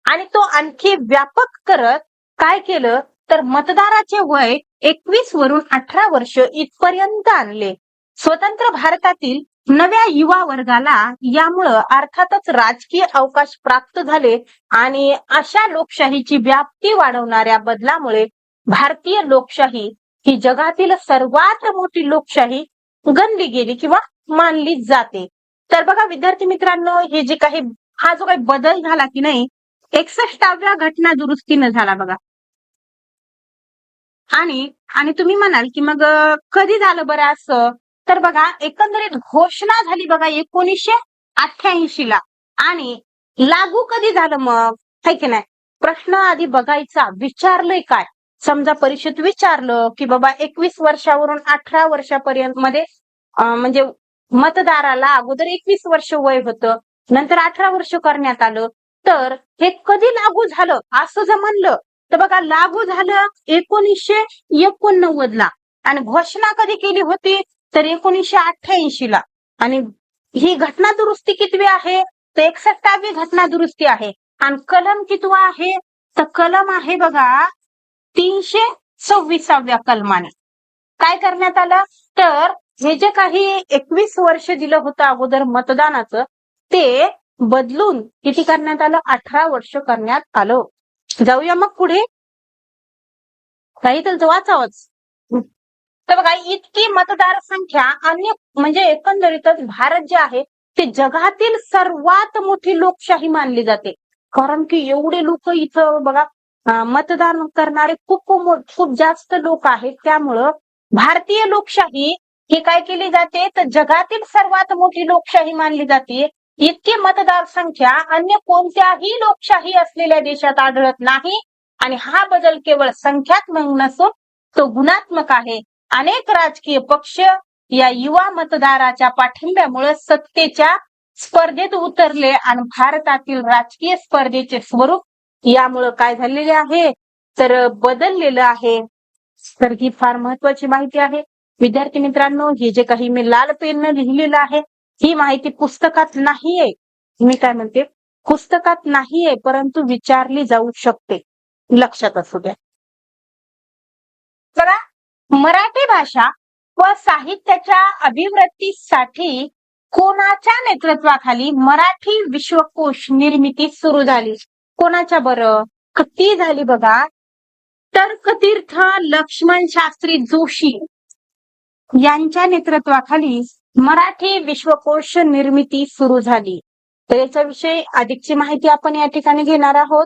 आणि तो आणखी व्यापक करत काय केलं तर मतदाराचे वय 21 वरून 18 वर्ष इथपर्यंत आणले. स्वतंत्र भारतातील नव्या युवा वर्गाला यामुळं अर्थातच राजकीय अवकाश प्राप्त झाले आणि अशा लोकशाहीची व्याप्ती वाढवणाऱ्या बदलामुळे भारतीय लोकशाही ही जगातील सर्वात मोठी लोकशाही गणली गेली किंवा मानली जाते. तर बघा विद्यार्थी मित्रांनो हे जे काही हा जो काही बदल झाला की नाही 61व्या घटना दुरुस्तीनं झाला बघा. आणि तुम्ही म्हणाल की मग कधी झालं बरं असं तर बघा एकंदरीत घोषणा झाली बघा 1988 ला आणि लागू कधी झालं मग है की नाही. प्रश्न आधी बघायचा विचारलंय काय समजा परीक्षेत विचारलं की बाबा 21 वर्षावरून 18 वर्षापर्यंत मध्ये म्हणजे मतदाराला अगोदर 21 वर्ष वय होतं, नंतर 18 वर्ष करण्यात आलं, तर हे कधी लागू झालं असं जर म्हणलं तर बघा लागू झालं 1989 ला आणि घोषणा कधी केली होती तर 1988 ला. आणि ही घटना दुरुस्ती कितवी आहे तर 61वी घटना दुरुस्ती आहे. आणि कलम कितवा आहे तर कलम आहे बघा 326व्या कलमाने. काय करण्यात आलं तर हे जे काही 21 वर्ष दिलं होतं अगोदर मतदानाचं ते बदलून किती करण्यात आलं 18 वर्ष करण्यात आलं. जाऊया मग पुढे, काही तर वाचावंच. तर बघा इतकी मतदार संख्या अन्य म्हणजे एकंदरीतच भारत जे आहे ते जगातील सर्वात मोठी लोकशाही मानली जाते. कारण की एवढे लोक इथं बघा मतदान करणारे खूप जास्त लोक आहेत. त्यामुळं भारतीय लोकशाही ही काय केली जाते तर जगातील सर्वात मोठी लोकशाही मानली जाते. इतकी मतदार संख्या अन्य कोणत्याही लोकशाही असलेल्या देशात आढळत नाही. आणि हा बदल केवळ संख्यात्मक नसून तो गुणात्मक आहे. अनेक राजकीय पक्ष या युवा मतदाराच्या पाठिंब्यामुळे सत्तेच्या स्पर्धेत उतरले आणि भारतातील राजकीय स्पर्धेचे स्वरूप यामुळे काय झालेले आहे तर बदललेलं आहे. तर ही फार महत्वाची माहिती आहे विद्यार्थी मित्रांनो. हे जे काही मी लाल पेनने लिहिलेलं आहे ही माहिती पुस्तकात नाहीये. मी काय म्हणते पुस्तकात नाहीये परंतु विचारली जाऊ शकते, लक्षात असू द्या. बघा मराठी भाषा व साहित्याच्या अभिवृद्धीसाठी कोणाच्या नेतृत्वाखाली मराठी विश्वकोश निर्मिती सुरू झाली? कोणाच्या बरं ती झाली बघा तर्कतीर्थ लक्ष्मण शास्त्री जोशी यांच्या नेतृत्वाखाली मराठी विश्वकोश निर्मिती सुरू झाली. तर याच्याविषयी अधिकची माहिती आपण या ठिकाणी घेणार आहोत.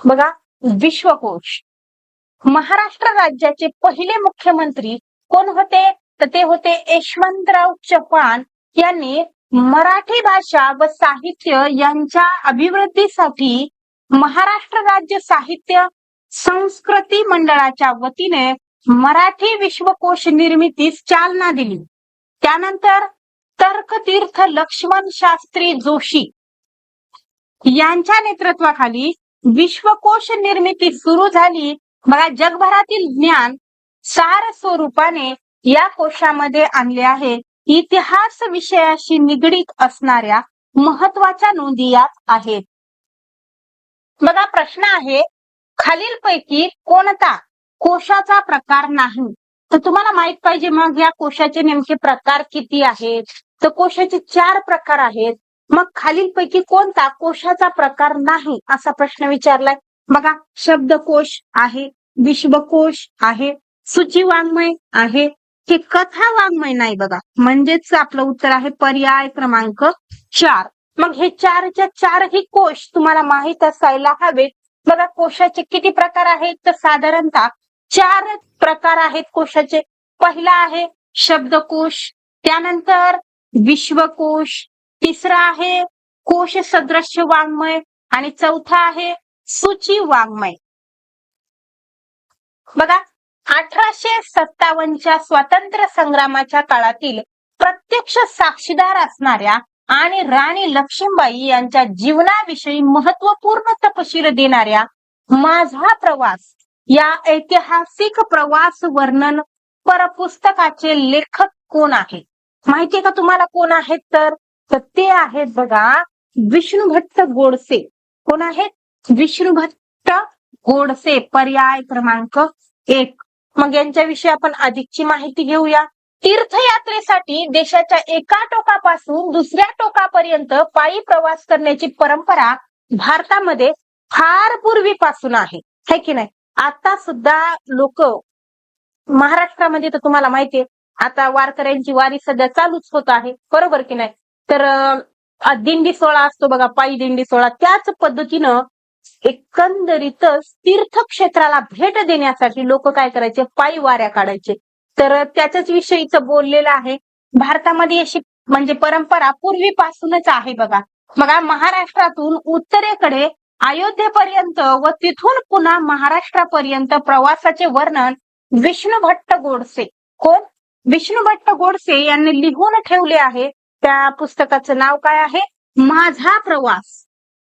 बघा विश्वकोश महाराष्ट्र राज्याचे पहिले मुख्यमंत्री कोण होते तर ते होते यशवंतराव चव्हाण यांनी मराठी भाषा व साहित्य यांच्या अभिवृद्धीसाठी महाराष्ट्र राज्य साहित्य संस्कृती मंडळाच्या वतीने मराठी विश्वकोश निर्मितीस चालना दिली. त्यानंतर तर्कतीर्थ लक्ष्मण शास्त्री जोशी यांच्या नेतृत्वाखाली विश्वकोश निर्मिती सुरू झाली. बघा जगभरातील ज्ञान सार स्वरूपाने या कोशामध्ये आणले आहे. इतिहास विषयाशी निगडीत असणाऱ्या महत्वाच्या नोंदी यात आहेत. बघा प्रश्न आहे खालीलपैकी कोणता कोशाचा प्रकार नाही? तर तुम्हाला माहित पाहिजे मग या कोशाचे नेमके प्रकार किती आहेत. तर कोशाचे 4 प्रकार आहेत. मग खालीलपैकी कोणता कोशाचा प्रकार नाही असा प्रश्न विचारलाय. बघा शब्दकोश आहे, विश्वकोश आहे, सूची वाङ्मय आहे, हे कथा वाङ्मय नाही. बघा म्हणजेच आपलं उत्तर आहे पर्याय क्रमांक 4. मग हे 4च्या 4ही कोश तुम्हाला माहित असायला हवेत. बघा कोशाचे किती प्रकार आहेत तर साधारणतः 4 प्रकार आहेत कोशाचे. पहिला आहे शब्दकोश, त्यानंतर विश्वकोश, तिसरा आहे कोश सदृश्य वाङ्मय आणि चौथा आहे सूची वाङ्मय. बघा 1857च्या स्वातंत्र्य संग्रामाच्या काळातील प्रत्यक्ष साक्षीदार असणाऱ्या आणि राणी लक्ष्मीबाई यांच्या जीवनाविषयी महत्वपूर्ण तपशील देणाऱ्या माझा प्रवास या ऐतिहासिक प्रवास वर्णन परपुस्तकाचे लेखक कोण आहेत? माहितीये का तुम्हाला कोण आहेत? तर ते आहेत बघा विष्णू भट्ट गोडसे. कोण आहेत? विष्णू भट्ट गोडसे, पर्याय क्रमांक 1. मग यांच्याविषयी आपण अधिकची माहिती घेऊया. तीर्थयात्रेसाठी देशाच्या एका टोकापासून दुसऱ्या टोकापर्यंत पायी प्रवास करण्याची परंपरा भारतामध्ये फार पूर्वीपासून आहे, है की नाही? आता सुद्धा लोक महाराष्ट्रामध्ये तर तुम्हाला माहितीये आता वारकऱ्यांची वारी सध्या चालूच होत आहे, बरोबर की नाही? तर दिंडी सोहळा असतो बघा, पायी दिंडी सोहळा. त्याच पद्धतीनं एकंदरीतच तीर्थक्षेत्राला भेट देण्यासाठी लोक काय करायचे, पायी वाऱ्या काढायचे. तर त्याच्याच विषयीच बोललेलं आहे. भारतामध्ये अशी म्हणजे परंपरा पूर्वीपासूनच आहे बघा. महाराष्ट्रातून उत्तरेकडे अयोध्येपर्यंत व तिथून पुन्हा महाराष्ट्रापर्यंत प्रवासाचे वर्णन विष्णू भट्ट गोडसे, कोण? विष्णू भट्ट गोडसे यांनी लिहून ठेवले आहे. त्या पुस्तकाचं नाव काय आहे? माझा प्रवास.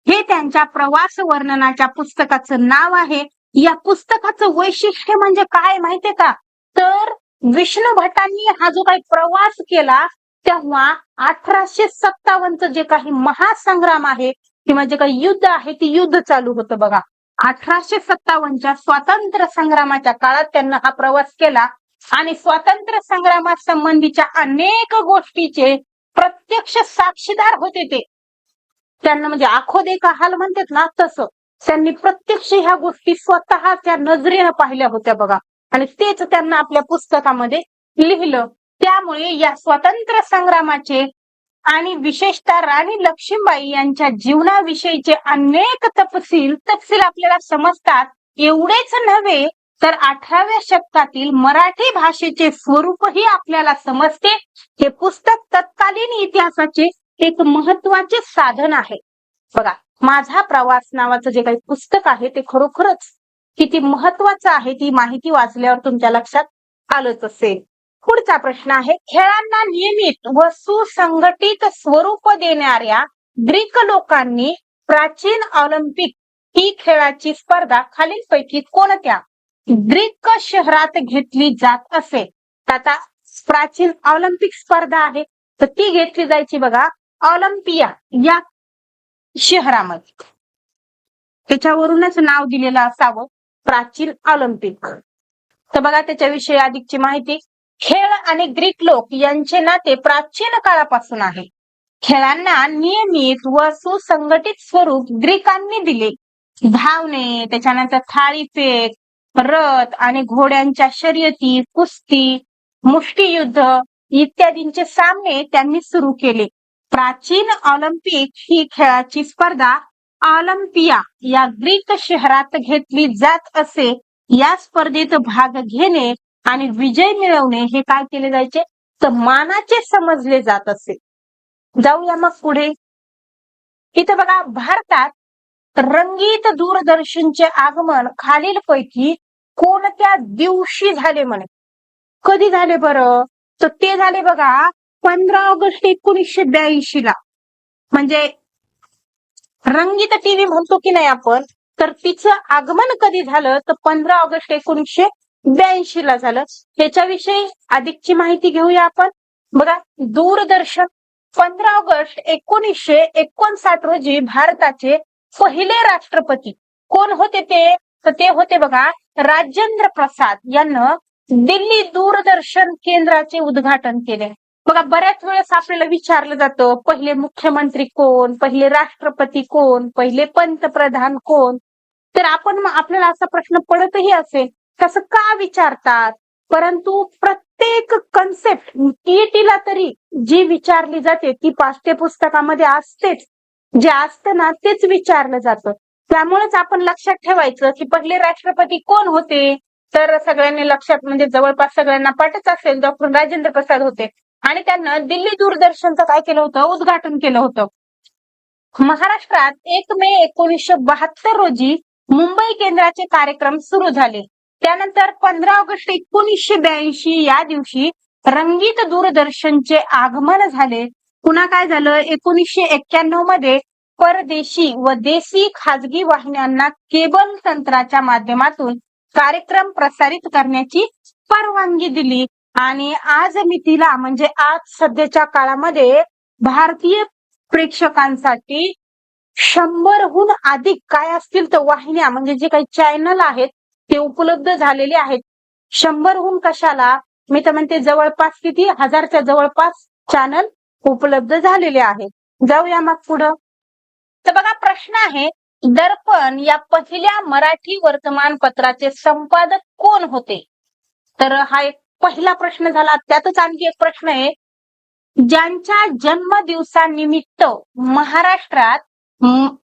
हे त्यांच्या प्रवास वर्णनाच्या पुस्तकाचं नाव आहे. या पुस्तकाचं वैशिष्ट्य म्हणजे काय माहितीये का? तर विष्णू भट्टांनी हा जो काही प्रवास केला तेव्हा 1857चं जे काही महासंग्राम आहे किंवा जे काही युद्ध आहे ते युद्ध चालू होतं बघा. 1857च्या स्वातंत्र्य संग्रामाच्या काळात त्यांना हा प्रवास केला आणि स्वातंत्र्य संग्रामासंबंधीच्या अनेक गोष्टीचे प्रत्यक्ष साक्षीदार होते ते. त्यांना म्हणजे आखो देखा हाल म्हणतात ना तसं त्यांनी प्रत्यक्ष ह्या गोष्टी स्वतःच्या नजरेनं पाहिल्या होत्या बघा आणि तेच त्यांना आपल्या पुस्तकामध्ये लिहिलं. त्यामुळे या स्वातंत्र्य संग्रामाचे आणि विशेषतः राणी लक्ष्मीबाई यांच्या जीवनाविषयीचे अनेक तपशील आपल्याला समजतात. एवढेच नव्हे तर 18व्या शतकातील मराठी भाषेचे स्वरूपही आपल्याला समजते. हे पुस्तक तत्कालीन इतिहासाचे एक महत्वाचे साधन आहे. बघा, माझा प्रवास नावाचं जे काही पुस्तक आहे ते खरोखरच किती महत्वाचं आहे ती माहिती वाचल्यावर तुमच्या लक्षात आलंच असेल. पुढचा प्रश्न आहे, खेळांना नियमित व सुसंघटित स्वरूप देणाऱ्या ग्रीक लोकांनी प्राचीन ऑलिम्पिक ही खेळाची स्पर्धा खालीलपैकी कोणत्या ग्रीक शहरात घेतली जात असे? आता प्राचीन ऑलिम्पिक स्पर्धा आहे तर ती घेतली जायची बघा ऑलिम्पिया या शहरामध्ये. त्याच्यावरूनच नाव दिलेलं असावं प्राचीन ऑलिम्पिक. तर बघा त्याच्याविषयी अधिकची माहिती. खेळ आणि ग्रीक लोक यांचे नाते प्राचीन काळापासून आहे. खेळांना नियमित व सुसंघटित स्वरूप ग्रीकांनी दिले. धावणे, त्याच्यानंतर थाळीफेक, रथ आणि घोड्यांच्या शर्यती, कुस्ती, मुष्टियुद्ध इत्यादींचे सामने त्यांनी सुरू केले. प्राचीन ऑलिम्पिक ही खेळाची स्पर्धा ऑलिम्पिया या ग्रीक शहरात घेतली जात असे. या स्पर्धेत भाग घेणे आणि विजय मिळवणे हे काय केले जायचे तर मानाचे समजले जात असे. जाऊया मग पुढे. इथं बघा, भारतात रंगीत दूरदर्शनचे आगमन खालीलपैकी कोणत्या दिवशी झाले म्हणे? कधी झाले बरं? तर ते झाले बघा 15 ऑगस्ट 1982 ला. म्हणजे रंगीत टीव्ही म्हणतो की नाही आपण, तर तिचं आगमन कधी झालं तर 15 ऑगस्ट 1982 ला झालं. ह्याच्याविषयी अधिकची माहिती घेऊया आपण. बघा, दूरदर्शन 15 ऑगस्ट 1959 रोजी भारताचे पहिले राष्ट्रपती कोण होते ते? तर ते होते बघा राजेंद्र प्रसाद यांना दिल्ली दूरदर्शन केंद्राचे उद्घाटन केले. बघा, बऱ्याच वेळेस आपल्याला विचारलं जातं पहिले मुख्यमंत्री कोण, पहिले राष्ट्रपती कोण, पहिले पंतप्रधान कोण. तर आपल्याला असा प्रश्न पडतही असेल तसं का विचारतात, परंतु प्रत्येक कन्सेप्ट टीईटीला तरी जी विचारली जाते ती पाठ्यपुस्तकामध्ये असतेच. जे असतं ना तेच विचारलं जातं. त्यामुळेच आपण लक्षात ठेवायचं की पहिले राष्ट्रपती कोण होते. तर सगळ्यांनी लक्षात म्हणजे जवळपास सगळ्यांना पाठच असेल, डॉक्टर राजेंद्र प्रसाद होते आणि त्यांना दिल्ली दूरदर्शनचं काय केलं होतं? उद्घाटन केलं होतं. महाराष्ट्रात 1 मे 1972 रोजी मुंबई केंद्राचे कार्यक्रम सुरू झाले. त्यानंतर 15 ऑगस्ट 1982 या दिवशी रंगीत दूरदर्शनचे आगमन झाले. पुन्हा काय झालं 1991 मध्ये परदेशी व देशी खाजगी वाहिन्यांना केबल तंत्राच्या माध्यमातून कार्यक्रम प्रसारित करण्याची परवानगी दिली आणि आज मितीला म्हणजे आज सध्याच्या काळामध्ये भारतीय प्रेक्षकांसाठी 100हून अधिक काय असतील तर वाहिन्या म्हणजे जे काही चॅनल आहेत ते उपलब्ध झालेले आहेत. 100हून कशाला मी तर म्हणते जवळपास किती 1000च्या जवळपास चॅनल उपलब्ध झालेले आहेत. जाऊया मग पुढं. तर बघा प्रश्न आहे, दर्पण या पहिल्या मराठी वर्तमानपत्राचे संपादक कोण होते? तर हा एक पहिला प्रश्न झाला. त्यातच आणखी एक प्रश्न आहे, ज्यांच्या जन्मदिवसानिमित्त महाराष्ट्रात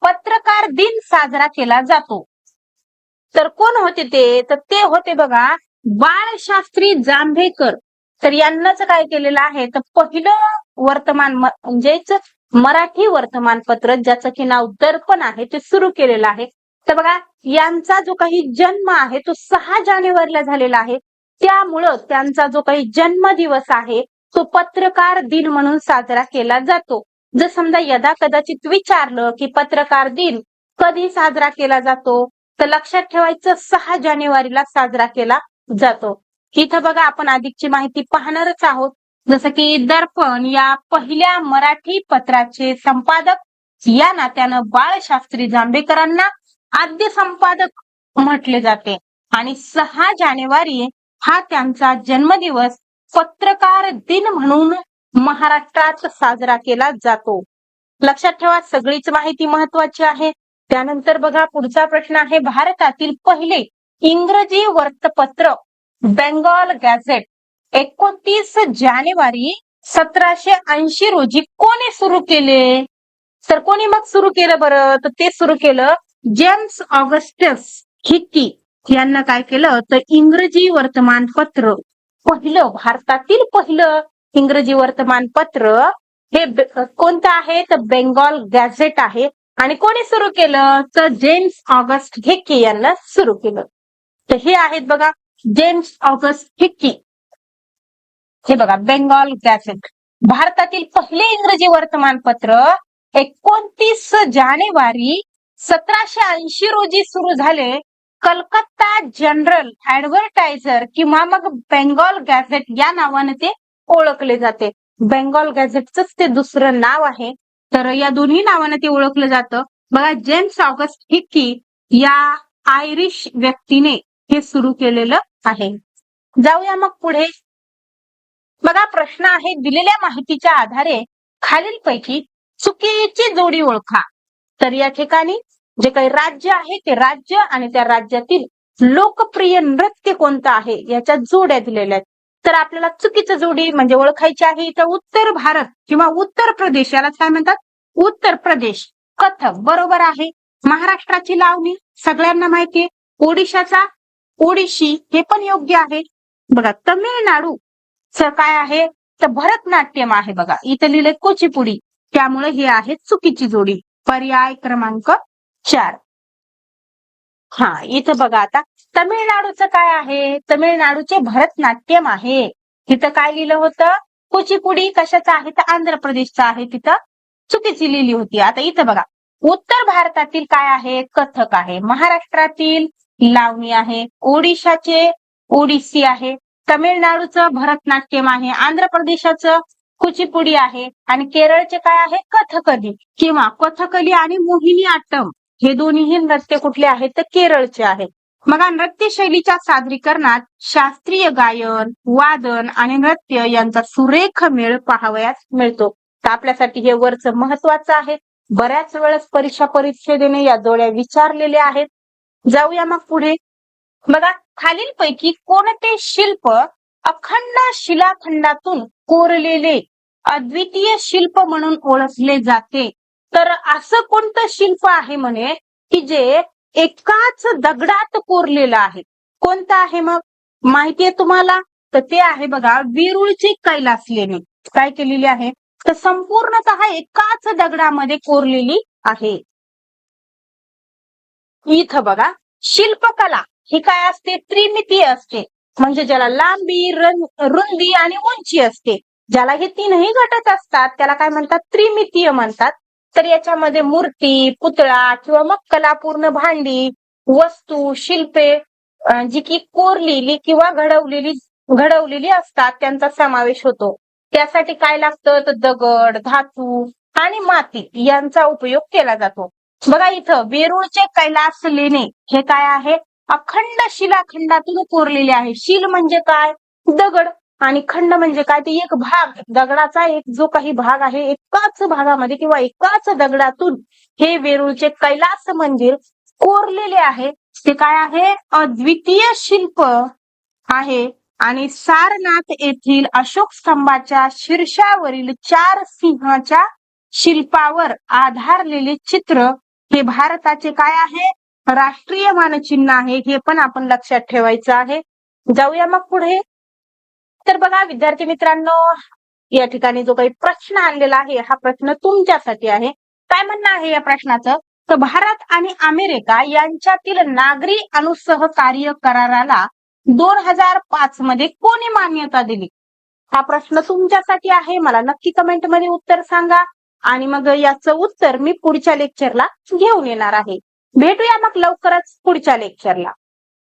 पत्रकार दिन साजरा केला जातो तर कोण होते ते? तर ते होते बघा बाळशास्त्री जांभेकर. तर यांनाच काय केलेलं आहे तर पहिलं वर्तमान म्हणजेच मराठी वर्तमानपत्र ज्याचं की नाव दर्पण आहे ते सुरू केलेलं आहे. तर बघा यांचा जो काही जन्म आहे तो 6 जानेवारीला झालेला आहे. त्यामुळं त्यांचा जो काही जन्मदिवस आहे तो पत्रकार दिन म्हणून साजरा केला जातो. जर समजा यदा कदाचित विचारलं की पत्रकार दिन कधी साजरा केला जातो, तर लक्षात ठेवायचं 6 जानेवारीला साजरा केला जातो. इथं बघा आपण अधिकची माहिती पाहणारच आहोत. जसं की दर्पण या पहिल्या मराठी पत्राचे संपादक या नात्यानं बाळशास्त्री जांभेकरांना आद्य संपादक म्हटले जाते आणि 6 जानेवारी हा त्यांचा जन्मदिवस पत्रकार दिन म्हणून महाराष्ट्रात साजरा केला जातो. लक्षात ठेवा सगळीच माहिती महत्वाची आहे. त्यानंतर बघा पुढचा प्रश्न आहे, भारतातील पहिले इंग्रजी वृत्तपत्र बेंगॉल गॅझेट 29 जानेवारी 1780 रोजी कोणी सुरू केले? तर कोणी मग सुरू केलं बरं? तर ते सुरू केलं जेम्स ऑगस्टस हिक्की यांना. काय केलं तर इंग्रजी वर्तमानपत्र भारतातील पहिलं इंग्रजी वर्तमानपत्र हे कोणतं आहे तर बेंगॉल गॅझेट आहे. आणि कोणी सुरू केलं तर जेम्स ऑगस्ट हिक्की यांना सुरू केलं. तर हे आहेत बघा जेम्स ऑगस्ट हिक्की. हे बघा बेंगॉल गॅझेट भारतातील पहिले इंग्रजी वर्तमानपत्र 29 जानेवारी 1780 रोजी सुरू झाले. कलकत्ता जनरल ऍडव्हर्टायझर किंवा मग बेंगॉल गॅझेट या नावाने ते ओळखले जाते. बेंगॉल गॅझेटच ते दुसरं नाव आहे. तर या दोन्ही नावाने ते ओळखलं जातं. बघा जेम्स ऑगस्ट हिक्की या आयरिश व्यक्तीने हे सुरू केलेलं आहे. जाऊया मग पुढे. बघा प्रश्न आहे, दिलेल्या माहितीच्या आधारे खालीलपैकी चुकीची जोडी ओळखा. तर या ठिकाणी जे काही राज्य आहे ते राज्य आणि त्या राज्यातील लोकप्रिय नृत्य कोणतं आहे याच्या जोड्या दिलेल्या आहेत. तर आपल्याला चुकीचं जोडी म्हणजे ओळखायची आहे. तर उत्तर भारत किंवा उत्तर प्रदेश याला काय म्हणतात? उत्तर प्रदेश. कथक बरोबर आहे. महाराष्ट्राची लावणी सगळ्यांना माहितीये. ओडिशाचा ओडिशी हे पण योग्य आहे. बघा तमिळनाडू काय आहे तर भरतनाट्यम आहे. बघा इथं लिहिलंय कुचिपुडी, त्यामुळे हे आहे चुकीची जोडी. पर्याय क्रमांक 4. हा इथं बघा आता तमिळनाडूचं काय आहे? तमिळनाडूचे भरतनाट्यम आहे. तिथं काय लिहिलं होतं? कुचिपुडी कशाचं आहे तर आंध्र प्रदेशचं आहे. तिथं चुकीची लिहिली होती. आता इथं बघा उत्तर भारतातील काय आहे? कथक आहे. महाराष्ट्रातील लावणी आहे. ओडिशाचे ओडिसी आहे. तमिळनाडूचं भरतनाट्यम आहे. आंध्र प्रदेशाचं कुचिपुडी आहे आणि केरळचे काय आहे? कथकली किंवा कथकली आणि मोहिनी अट्टम हे दोन्हीही नृत्य कुठले आहेत तर केरळचे आहेत. मग नृत्य शैलीच्या सादरीकरणात शास्त्रीय गायन, वादन आणि नृत्य यांचा सुरेख मेळ पाहावयास मिळतो. तर आपल्यासाठी हे वरचं महत्वाचं आहे. बऱ्याच वेळेस परीक्षेने या जोड्या विचारलेल्या आहेत. जाऊया मग पुढे. बघा खालीलपैकी कोणते शिल्प अखंड शिलाखंडातून कोरलेले अद्वितीय शिल्प म्हणून ओळखले जाते? तर असं कोणतं शिल्प आहे म्हणे की जे एकाच दगडात कोरलेलं आहे? कोणतं आहे मग? माहितीये तुम्हाला? तर ते आहे बघा वेरूळची कैलास लेणी. काय केलेली आहे तर संपूर्णतः एकाच दगडामध्ये कोरलेली आहे. इथं बघा शिल्पकला ही काय असते? त्रिमितीय असते. म्हणजे ज्याला लांबी, रुंदी आणि उंची असते. ज्याला हे तीनही घटक असतात त्याला काय म्हणतात? त्रिमितीय म्हणतात. तर याच्यामध्ये मूर्ती, पुतळा किंवा मग कलापूर्ण भांडी, वस्तू, शिल्पे जी की कोरलेली किंवा घडवलेली असतात त्यांचा समावेश होतो. त्यासाठी काय लागतं तर दगड, धातू आणि माती यांचा उपयोग केला जातो. बघा इथं वेरूळचे कैलास लेणे हे काय आहे? अखंड शिलाखंडातून कोरलेले आहे. शिल म्हणजे काय? दगड. आणि खंड म्हणजे काय? ते एक भाग, दगडाचा एक जो काही भाग आहे एकाच भागामध्ये किंवा एकाच दगडातून हे वेरूळचे कैलास मंदिर कोरलेले आहे. ते काय आहे? अद्वितीय शिल्प आहे. आणि सारनाथ येथील अशोक स्तंभाच्या शीर्षावरील 4 सिंहाच्या शिल्पावर आधारलेले चित्र हे भारताचे काय आहे? राष्ट्रीय मानचिन्ह आहे. हे पण आपण लक्षात ठेवायचं आहे. जाऊया मग पुढे. तर बघा विद्यार्थी मित्रांनो या ठिकाणी जो काही प्रश्न आणलेला आहे हा प्रश्न तुमच्यासाठी आहे. काय म्हणणं आहे या प्रश्नाचं? तर भारत आणि अमेरिका यांच्यातील नागरी अणुसहकार्य कराराला 2005 मध्ये कोणी मान्यता दिली? हा प्रश्न तुमच्यासाठी आहे. मला नक्की कमेंटमध्ये उत्तर सांगा आणि मग याचं उत्तर मी पुढच्या लेक्चरला घेऊन येणार आहे. भेटूया मग लवकरच पुढच्या लेक्चरला.